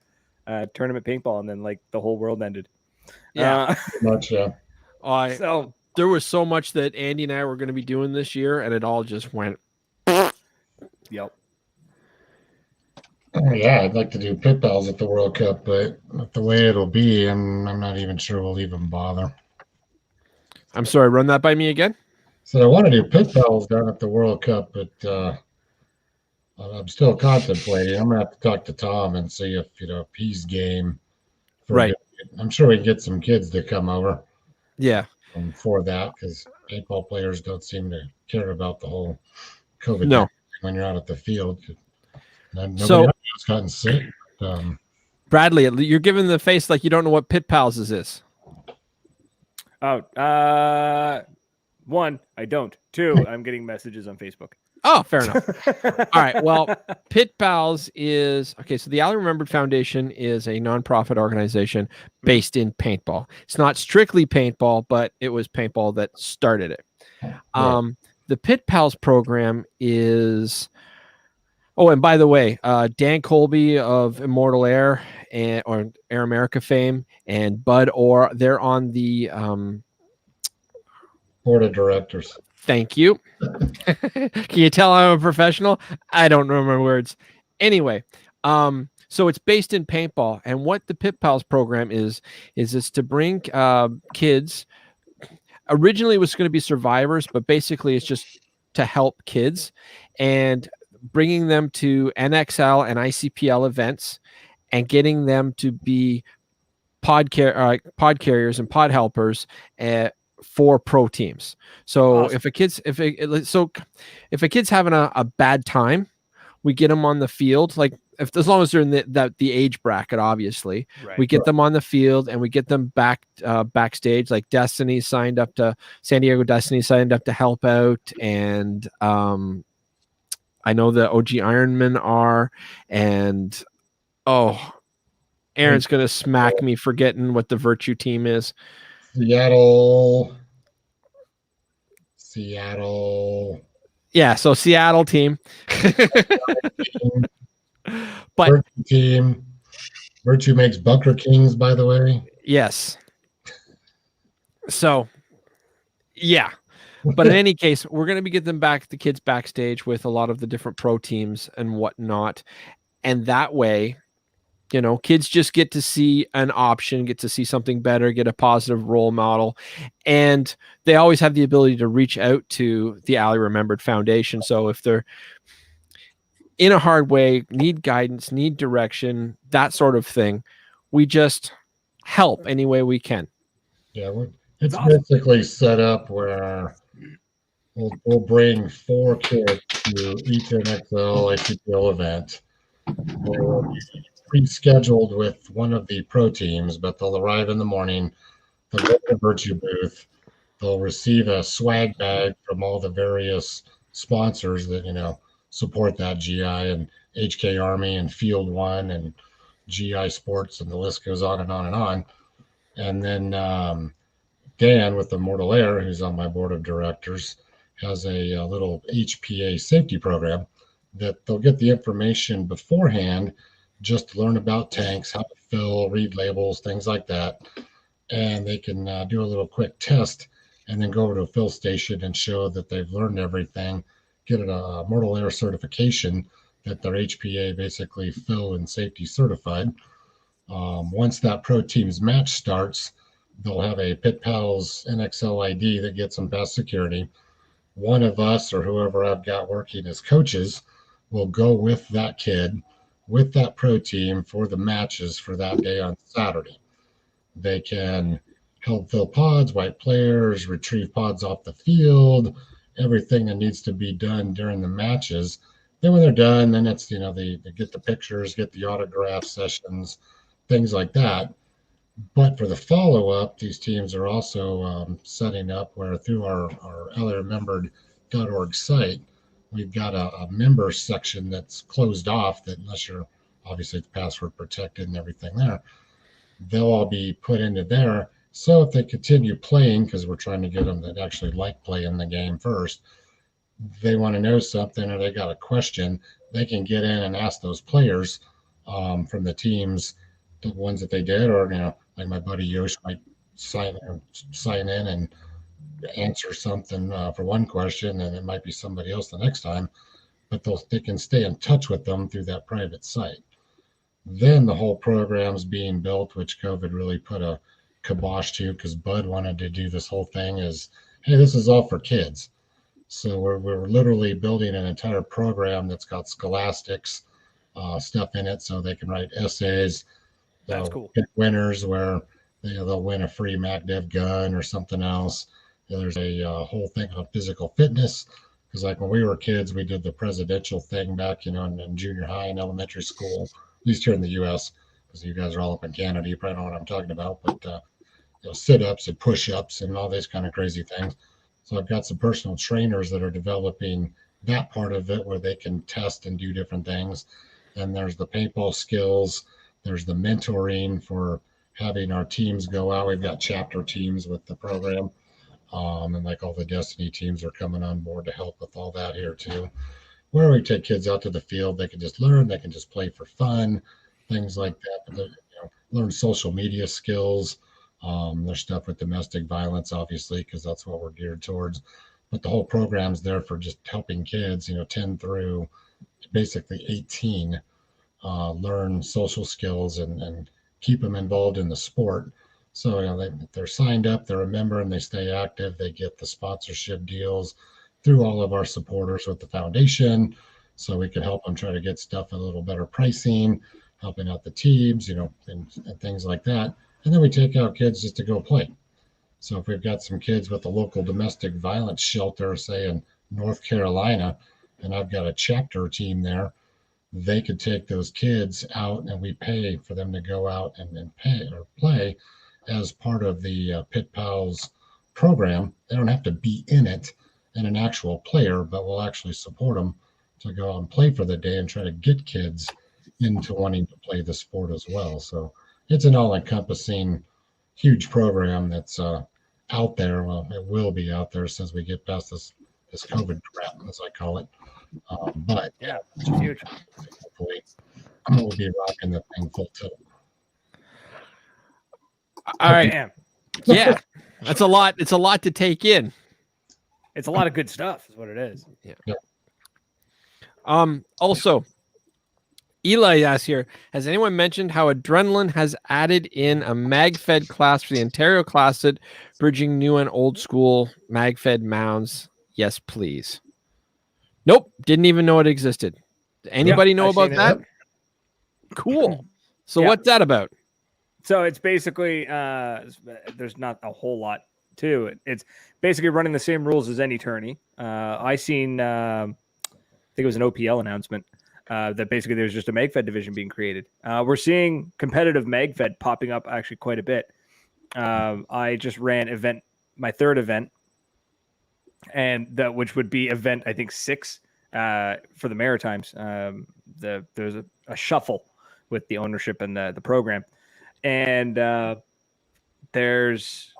paintball, and then like the whole world ended. Yeah. Much, yeah. So There was so much that Andy and I were going to be doing this year, and it all just went. Yep. Oh, yeah, I'd like to do pit balls at the World Cup, but with the way it'll be, I'm not even sure we'll even bother. I'm sorry, run that by me again. So I want to do pit balls down at the World Cup, but I'm still contemplating. I'm gonna have to talk to Tom and see if he's game. Right. I'm sure we can get some kids to come over. Yeah. For that, because paintball players don't seem to care about the whole COVID No. when you're out at the field. Nobody So- else has gotten sick. Bradley, you're giving the face like you don't know what Pit Pals is. One, I don't. 2, I'm getting messages on Facebook. Oh, fair enough. All right. Well, Pit Pals is okay. So the Alley Remembered Foundation is a nonprofit organization based in paintball. It's not strictly paintball, but it was paintball that started it. The Pit Pals program is. Oh, and by the way, Dan Colby of Immortal Air or Air America fame and Bud Orr, they're on the board of directors. Thank you. Can you tell I'm a professional? I don't remember words. Anyway, so it's based in paintball, and what the Pit Pals program is it's to bring kids. Originally, it was going to be survivors, but basically, it's just to help kids and bringing them to NXL and ICPL events and getting them to be pod carriers and pod helpers for pro teams. So awesome. if a kid's having a bad time, we get them on the field. Like as long as they're in the age bracket, obviously, Right. we get them on the field and we get them backstage. Like San Diego Destiny signed up to help out, and I know the OG Ironmen are, and Aaron's gonna smack me for getting what the Virtue team is. Seattle. Yeah, so Seattle team. But Virtue team. Virtue makes Bunker Kings, by the way. Yes. So, yeah. But in any case, we're going to be getting the kids backstage with a lot of the different pro teams and whatnot. And that way, kids just get to see an option, get to see something better, get a positive role model. And they always have the ability to reach out to the Alley Remembered Foundation. So if they're in a hard way, need guidance, need direction, that sort of thing, we just help any way we can. Yeah, it's basically set up where we'll bring 4 kids to each NXL ICPL event. They'll be pre-scheduled with one of the pro teams, but they'll arrive in the morning. They'll go to the Virtue booth. They'll receive a swag bag from all the various sponsors that support that GI and HK Army and Field One and GI Sports, and the list goes on and on and on. And then Dan with Immortal Air, who's on my board of directors, has a little HPA safety program that they'll get the information beforehand just to learn about tanks, how to fill, read labels, things like that. And they can do a little quick test and then go over to a fill station and show that they've learned everything, get a mortal air certification that they're HPA basically fill and safety certified. Once that pro team's match starts, they'll have a Pit Pals NXL ID that gets them past security. One of us or whoever I've got working as coaches will go with that kid, with that pro team for the matches for that day on Saturday. They can help fill pods, wipe players, retrieve pods off the field, everything that needs to be done during the matches. Then when they're done, then it's, they get the pictures, get the autograph sessions, things like that. But for the follow-up, these teams are also setting up where through our LAremembered.org site, we've got a member section that's closed off that unless you're obviously it's password protected and everything there, they'll all be put into there. So if they continue playing, because we're trying to get them that actually like playing the game first, they want to know something or they got a question, they can get in and ask those players from the teams, the ones that they did, or like my buddy Yosh might sign in and answer something for one question, and it might be somebody else the next time, but they can stay in touch with them through that private site. Then the whole program's being built, which COVID really put a kibosh to because Bud wanted to do this whole thing as, hey, this is all for kids. So we're literally building an entire program that's got scholastics stuff in it so they can write essays. That's cool. Pick winners where they'll win a free MacDev gun or something else. There's a whole thing on physical fitness because like when we were kids, we did the presidential thing back, in junior high and elementary school, at least here in the U.S. because you guys are all up in Canada. You probably know what I'm talking about, but sit-ups and push-ups and all these kind of crazy things. So I've got some personal trainers that are developing that part of it where they can test and do different things. And there's the paintball skills. There's the mentoring for having our teams go out. We've got chapter teams with the program. And like all the Destiny teams are coming on board to help with all that here too. Where we take kids out to the field, they can just learn, they can just play for fun, things like that. But learn social media skills. There's stuff with domestic violence, obviously, because that's what we're geared towards. But the whole program's there for just helping kids, 10 through basically 18, learn social skills and keep them involved in the sport. So they're signed up, they're a member, and they stay active. They get the sponsorship deals through all of our supporters with the foundation. So we can help them try to get stuff at a little better pricing, helping out the teams, and things like that. And then we take out kids just to go play. So if we've got some kids with a local domestic violence shelter, say in North Carolina, and I've got a chapter team there, they could take those kids out and we pay for them to go out and pay or play as part of the Pit Pals program. They don't have to be in it and an actual player, but we'll actually support them to go out and play for the day and try to get kids into wanting to play the sport as well. So it's an all-encompassing, huge program that's out there. Well, it will be out there since we get past this COVID crap, as I call it. But yeah, it's huge. Hopefully, we'll be rocking the thing full tilt. All right. Yeah, that's a lot. It's a lot to take in. It's a lot of good stuff, is what it is. Yeah. Also, Eli asks here, has anyone mentioned how Adrenaline has added in a MagFed class for the Ontario Classic, bridging new and old school MagFed mounds? Yes, please. Nope. Didn't even know it existed. Anybody know about that? Cool. So what's that about? So it's basically, there's not a whole lot to it. It's basically running the same rules as any tourney. I seen, I think it was an OPL announcement, that basically there's just a MagFed division being created. We're seeing competitive MagFed popping up actually quite a bit. I just ran my third event, and which would be event, I think 6 for the Maritimes. There's a shuffle with the ownership and the program. And there's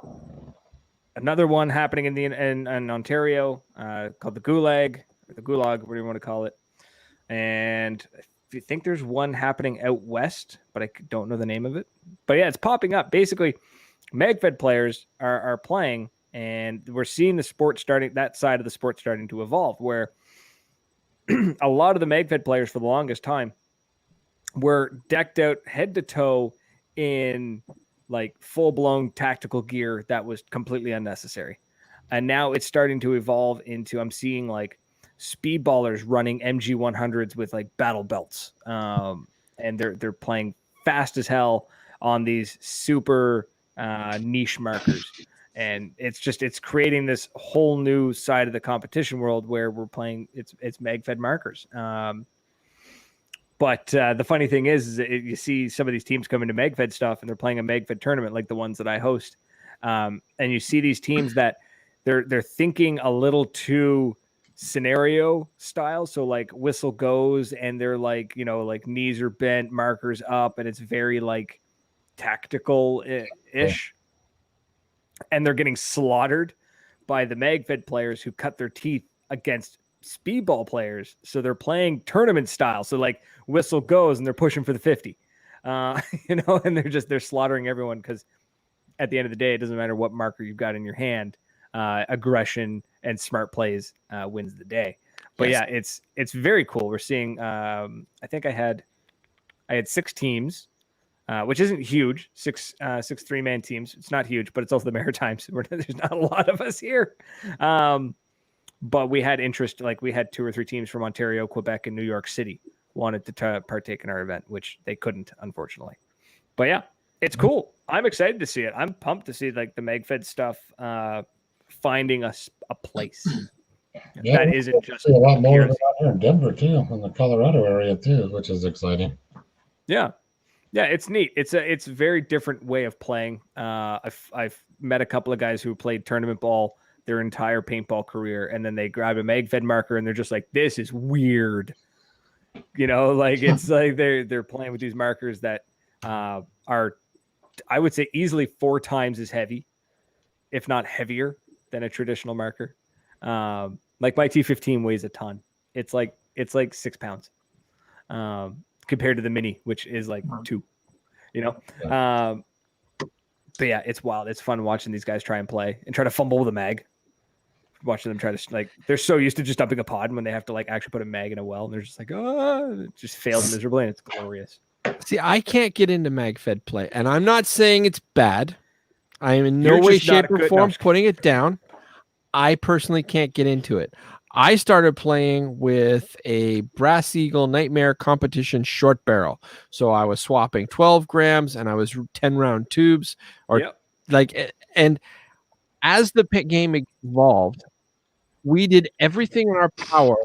another one happening in Ontario called the Gulag, or the Gulag, whatever you want to call it. And I think there's one happening out west, but I don't know the name of it. But yeah, it's popping up. Basically, MagFed players are playing, and we're seeing that side of the sport starting to evolve, where a lot of the MagFed players for the longest time were decked out head to toe in like full-blown tactical gear that was completely unnecessary. And now it's starting to evolve into, I'm seeing like speedballers running MG 100s with like battle belts. And they're playing fast as hell on these super niche markers. And it's creating this whole new side of the competition world where we're playing it's MagFed markers. But the funny thing is you see some of these teams come into MagFed stuff and they're playing a MagFed tournament like the ones that I host. And you see these teams that they're thinking a little too scenario style. So like whistle goes and they're like, like knees are bent, markers up, and it's very like tactical-ish. And they're getting slaughtered by the MagFed players who cut their teeth against speedball players. So they're playing tournament style. So like whistle goes and they're pushing for the 50, and they're slaughtering everyone, because at the end of the day, it doesn't matter what marker you've got in your hand. Aggression and smart plays wins the day. But yes. Yeah, it's very cool. We're seeing, I think I had 6 teams, which isn't huge, six 3-man teams. It's not huge, but it's also the Maritimes. There's not a lot of us here. But we had interest, like we had 2 or 3 teams from Ontario, Quebec, and New York City wanted to partake in our event, which they couldn't, unfortunately. But yeah, it's cool. I'm excited to see it. I'm pumped to see like the MagFed stuff finding a place. Yeah, that isn't just a lot more of it out here in Denver too, in the Colorado area too, which is exciting. Yeah, it's neat. It's a very different way of playing. I've met a couple of guys who played tournament ball their entire paintball career, and then they grab a MagFed marker and they're just like, this is weird. Like it's like they're playing with these markers that are, I would say, easily 4 times as heavy, if not heavier, than a traditional marker. Like my T15 weighs a ton. It's like 6 pounds compared to the mini, which is like 2. But yeah, it's wild. It's fun watching these guys try and play and try to fumble with a mag. Watching them try to, like, they're so used to just dumping a pod, and when they have to like actually put a mag in a well, and they're just like, it just fails miserably, and it's glorious. See, I can't get into MagFed play, and I'm not saying it's bad. I am in no way, shape, or form putting it down. I personally can't get into it. I started playing with a Brass Eagle Nightmare competition short barrel. So I was swapping 12 grams and I was 10 round tubes, and as the pit game evolved, we did everything in our power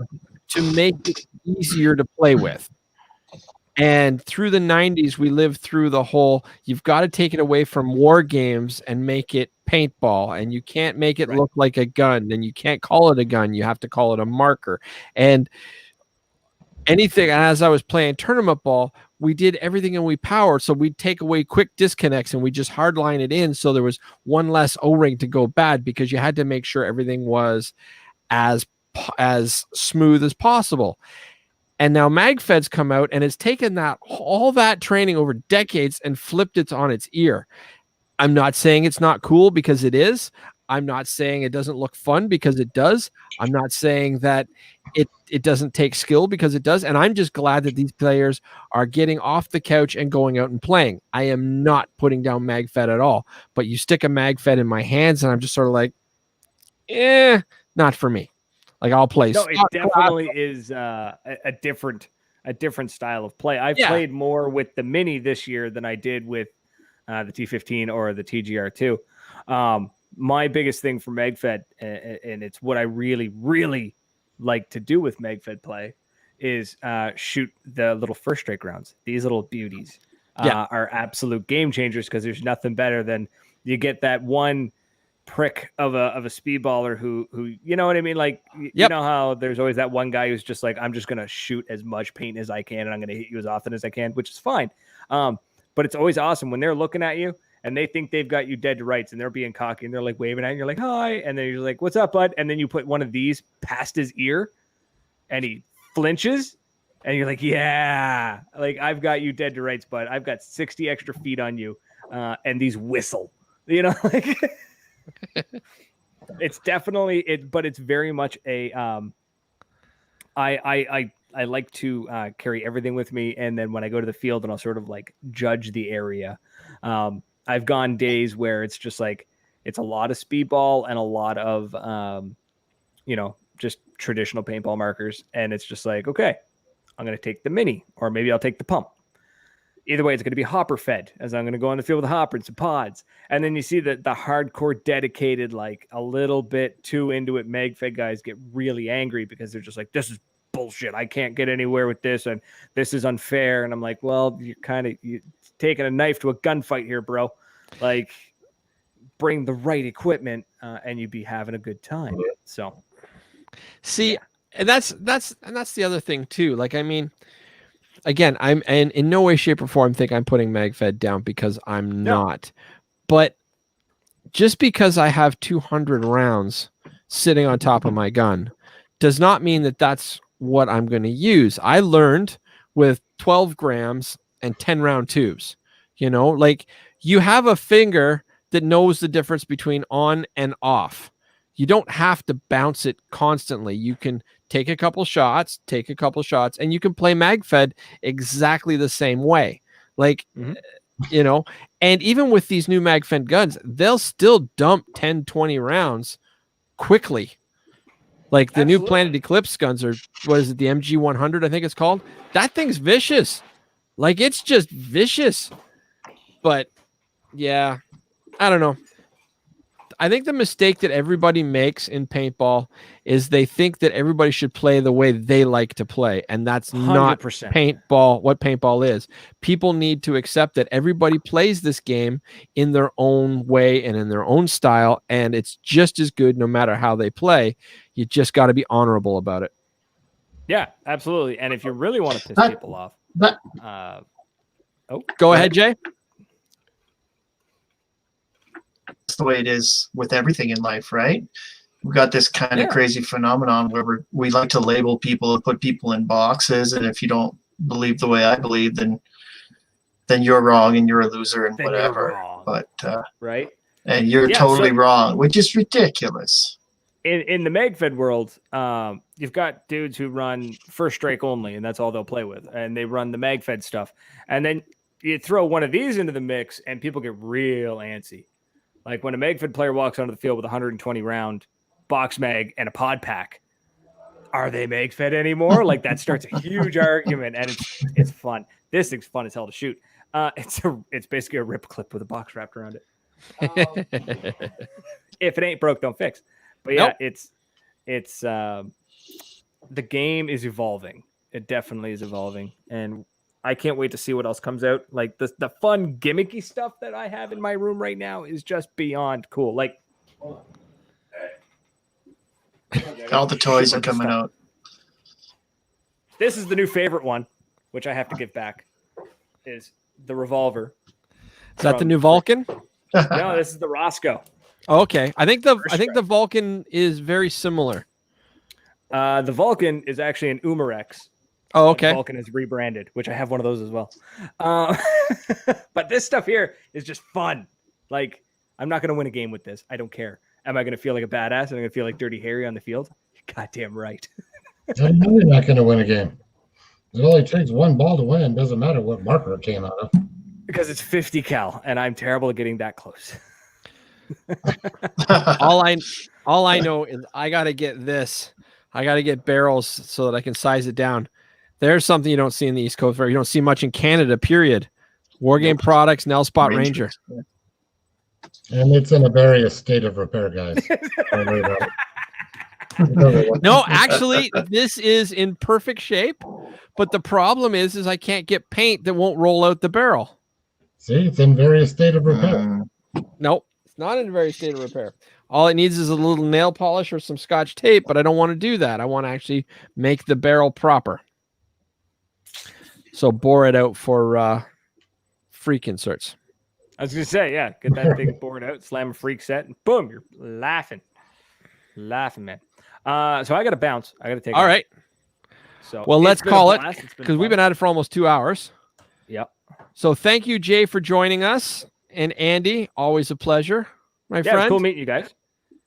to make it easier to play with. And through the 90s, we lived through the whole, you've got to take it away from war games and make it paintball, and you can't make it look like a gun, and you can't call it a gun. You have to call it a marker. And anything, as I was playing tournament ball, we did everything in we power. So we'd take away quick disconnects and we just hardline it in. So there was one less O-ring to go bad, because you had to make sure everything was as smooth as possible. And now MagFed's come out and it's taken all that training over decades and flipped it on its ear. I'm not saying it's not cool, because it is. I'm not saying it doesn't look fun, because it does. I'm not saying that it doesn't take skill, because it does. And I'm just glad that these players are getting off the couch and going out and playing. I am not putting down MagFed at all. But you stick a MagFed in my hands and I'm just sort of like, not for me. Like, I'll play. No, it definitely is a different style of play. I've played more with the mini this year than I did with the T15 or the TGR2. My biggest thing for MagFed, and it's what I really, really like to do with MagFed play, is shoot the little first strike rounds. These little beauties are absolute game changers, because there's nothing better than you get that one prick of a speedballer who you know what I mean? Like, you know how there's always that one guy who's just like, I'm just going to shoot as much paint as I can, and I'm going to hit you as often as I can, which is fine. But it's always awesome when they're looking at you and they think they've got you dead to rights, and they're being cocky and they're like waving at you. You're like, hi. And then you're like, what's up, bud? And then you put one of these past his ear and he flinches And you're like, yeah, like I've got you dead to rights, bud. I've got 60 extra feet on you, and these whistle. You know, like it's definitely it, but it's very much a I like to carry everything with me, and then when I go to the field and I'll sort of like judge the area. I've gone days where it's just like it's a lot of speedball and a lot of just traditional paintball markers, and it's just like, okay, I'm going to take the mini, or maybe I'll take the pump. Either way, it's going to be hopper fed, as I'm going to go on the field with a hopper and some pods. And then you see the hardcore dedicated, like a little bit too into it mag fed guys get really angry because they're just like, this is bullshit. I can't get anywhere with this, and this is unfair. And I'm like, well, you're taking a knife to a gunfight here, bro. Like, bring the right equipment, and you'd be having a good time. So, see, yeah. And that's the other thing too. Like, I mean, again, I'm and in no way, shape, or form think I'm putting MagFed down, because I'm not. But just because I have 200 rounds sitting on top of my gun does not mean that that's what I'm going to use. I learned with 12 grams and 10 round tubes. You know, like, you have a finger that knows the difference between on and off. You don't have to bounce it constantly. You can take a couple shots, and you can play MagFed exactly the same way. Like, you know, and even with these new MagFed guns, they'll still dump 10, 20 rounds quickly. Like the new Planet Eclipse guns are, what is it, the MG100, I think it's called? That thing's vicious. Like, it's just vicious. But, yeah, I don't know. I think the mistake that everybody makes in paintball is they think that everybody should play the way they like to play. And that's 100%. Not paintball, what paintball is. People need to accept that everybody plays this game in their own way and in their own style. And it's just as good no matter how they play. You just got to be honorable about it. Yeah, absolutely. And if you really want to piss people off, go ahead, Jay. The way it is with everything in life, right? We've got this kind of crazy phenomenon where we like to label people and put people in boxes, and if you don't believe the way I believe, then you're wrong and you're a loser and then whatever. But right, and you're totally wrong, which is ridiculous. In the MagFed world, you've got dudes who run first strike only, and that's all they'll play with, and they run the MagFed stuff, and then you throw one of these into the mix, and people get real antsy. Like when a MagFed player walks onto the field with a 120 round box mag and a pod pack, are they MagFed anymore? Like, that starts a huge argument, and it's fun. This thing's fun as hell to shoot. It's basically a rip clip with a box wrapped around it. If it ain't broke, don't fix. But yeah, it's the game is evolving. It definitely is evolving, and I can't wait to see what else comes out. Like the fun gimmicky stuff that I have in my room right now is just beyond cool. Like, all the toys are coming out. This is the new favorite one, which I have to give back, is the revolver. Is that the new Vulcan? No, this is the Roscoe. Oh, okay. I think the Vulcan is very similar. The Vulcan is actually an Umarex. Oh, okay. Vulcan is rebranded, which I have one of those as well. But this stuff here is just fun. Like, I'm not going to win a game with this. I don't care. Am I going to feel like a badass? Am I going to feel like Dirty Harry on the field? You're goddamn right. I know you're not going to win a game. It only takes one ball to win. Doesn't matter what marker it came out of. Because it's 50 cal, and I'm terrible at getting that close. all I know is I got to get this. I got to get barrels so that I can size it down. There's something you don't see in the East Coast, where you don't see much in Canada, period. Wargame Products, Nellspot Ranger. Yeah. And it's in a various state of repair, guys. No, actually, this is in perfect shape. But the problem is I can't get paint that won't roll out the barrel. See, it's in various state of repair. Nope, it's not in various state of repair. All it needs is a little nail polish or some Scotch tape, but I don't want to do that. I want to actually make the barrel proper. So bore it out for freak inserts. I was going to say, yeah, get that thing bored out, slam a freak set, and boom, you're laughing. Laughing, man. So I got to bounce. I got to take All right. So well, let's call it because we've been at it for almost 2 hours. Yep. So thank you, Jay, for joining us, and Andy, always a pleasure, my friend. It's cool meeting you guys.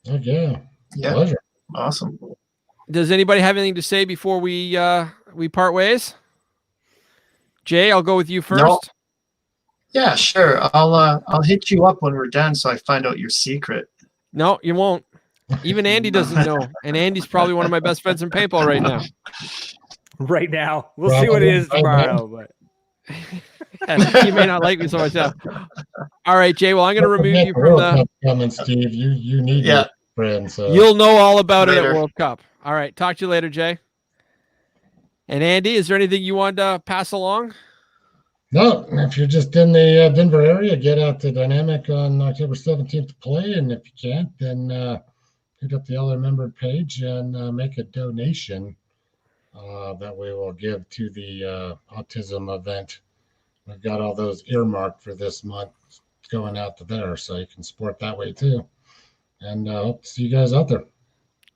Yeah. Pleasure. Awesome. Does anybody have anything to say before we part ways? Jay, I'll go with you first. No. Yeah, sure. I'll hit you up when we're done so I find out your secret. No, you won't. Even Andy doesn't know, and Andy's probably one of my best friends in paintball right now. Right now, we'll see what it is tomorrow. But you may not like me so much now. All right, Jay. Well, I'm going to remove you from the. Coming, Steve. You need your friend. So you'll know all about it at World Cup. All right. Talk to you later, Jay. And Andy, is there anything you want to pass along? No, if you're just in the Denver area, get out to Dynamic on October 17th to play. And if you can't, then hit up the other member page and make a donation that we will give to the autism event. We've got all those earmarked for this month going out to there, so you can support that way too. And hope to see you guys out there.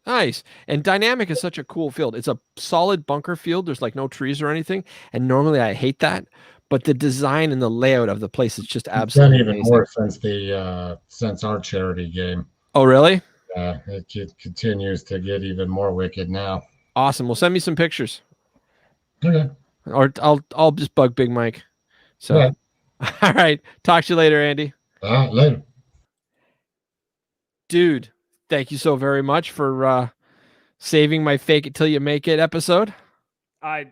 Nice. And Dynamic is such a cool field. It's a solid bunker field. There's like no trees or anything. And normally I hate that. But the design and the layout of the place is just absolutely even amazing. More since our charity game. Oh, really? It continues to get even more wicked now. Awesome. Well, send me some pictures. Okay. Or I'll just bug Big Mike. So, all right. Talk to you later, Andy. Later. Dude, thank you so very much for saving my fake it till you make it episode. I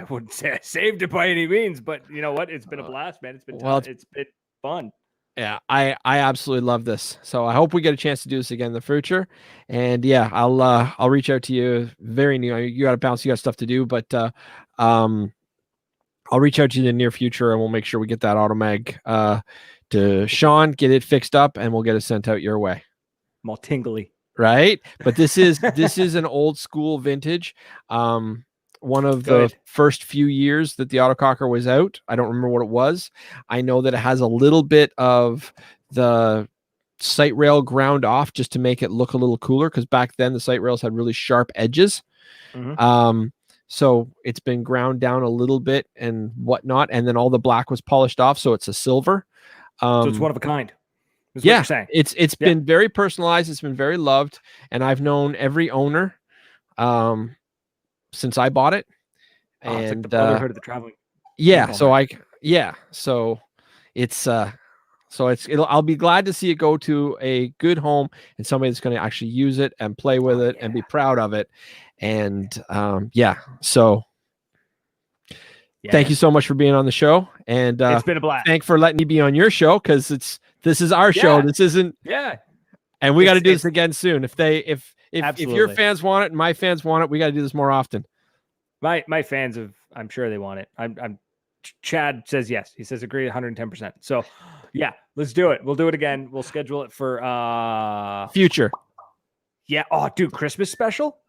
wouldn't say I saved it by any means, but you know what? It's been a blast, man. It's been it's been fun. Yeah, I absolutely love this. So I hope we get a chance to do this again in the future. And yeah, I'll reach out to you very new. You got to bounce, you got stuff to do, but I'll reach out to you in the near future, and we'll make sure we get that automag to Sean, get it fixed up, and we'll get it sent out your way. I'm all tingly. Right? But this is an old school vintage. One of the first few years that the autococker was out. I don't remember what it was. I know that it has a little bit of the sight rail ground off just to make it look a little cooler, because back then the sight rails had really sharp edges. Mm-hmm. So it's been ground down a little bit and whatnot, and then all the black was polished off, so it's a silver. So it's one of a kind. Yeah, it's been very personalized. It's been very loved, and I've known every owner since I bought it. And it's like the brotherhood of the traveling. Yeah, so I'll be glad to see it go to a good home and somebody that's going to actually use it and play with it and be proud of it. And thank you so much for being on the show. And it's been a blast. Thanks for letting me be on your show, because this is our show. This isn't. Yeah. And we got to do this again soon. If Absolutely. your fans want it and my fans want it, we got to do this more often. My fans I'm sure they want it. I'm Chad says yes. He says agree 110%. So yeah, let's do it. We'll do it again. We'll schedule it for future. Yeah. Oh, dude, Christmas special.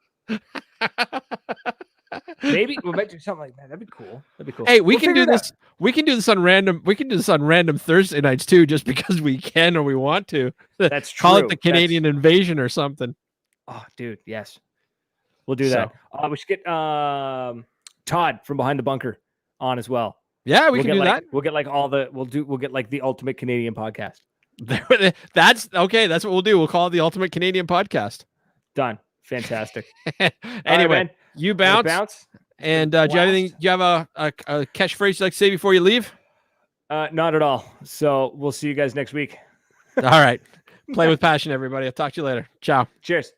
Maybe we might do something like that. That'd be cool. Hey, we can do this. We can do this on random. We can do this on random Thursday nights too, just because we can or we want to. That's true. Call it the Canadian invasion or something. Oh, dude, yes, we'll do that. We should get Todd from Behind the Bunker on as well. Yeah, we can do that. We'll get like we'll get like the Ultimate Canadian Podcast. That's okay. That's what we'll do. We'll call it the Ultimate Canadian Podcast. Done. Fantastic. Anyway, right, you bounce. And do you have a catchphrase you'd like to say before you leave? Not at all. So we'll see you guys next week. All right. Play with passion, everybody. I'll talk to you later. Ciao. Cheers.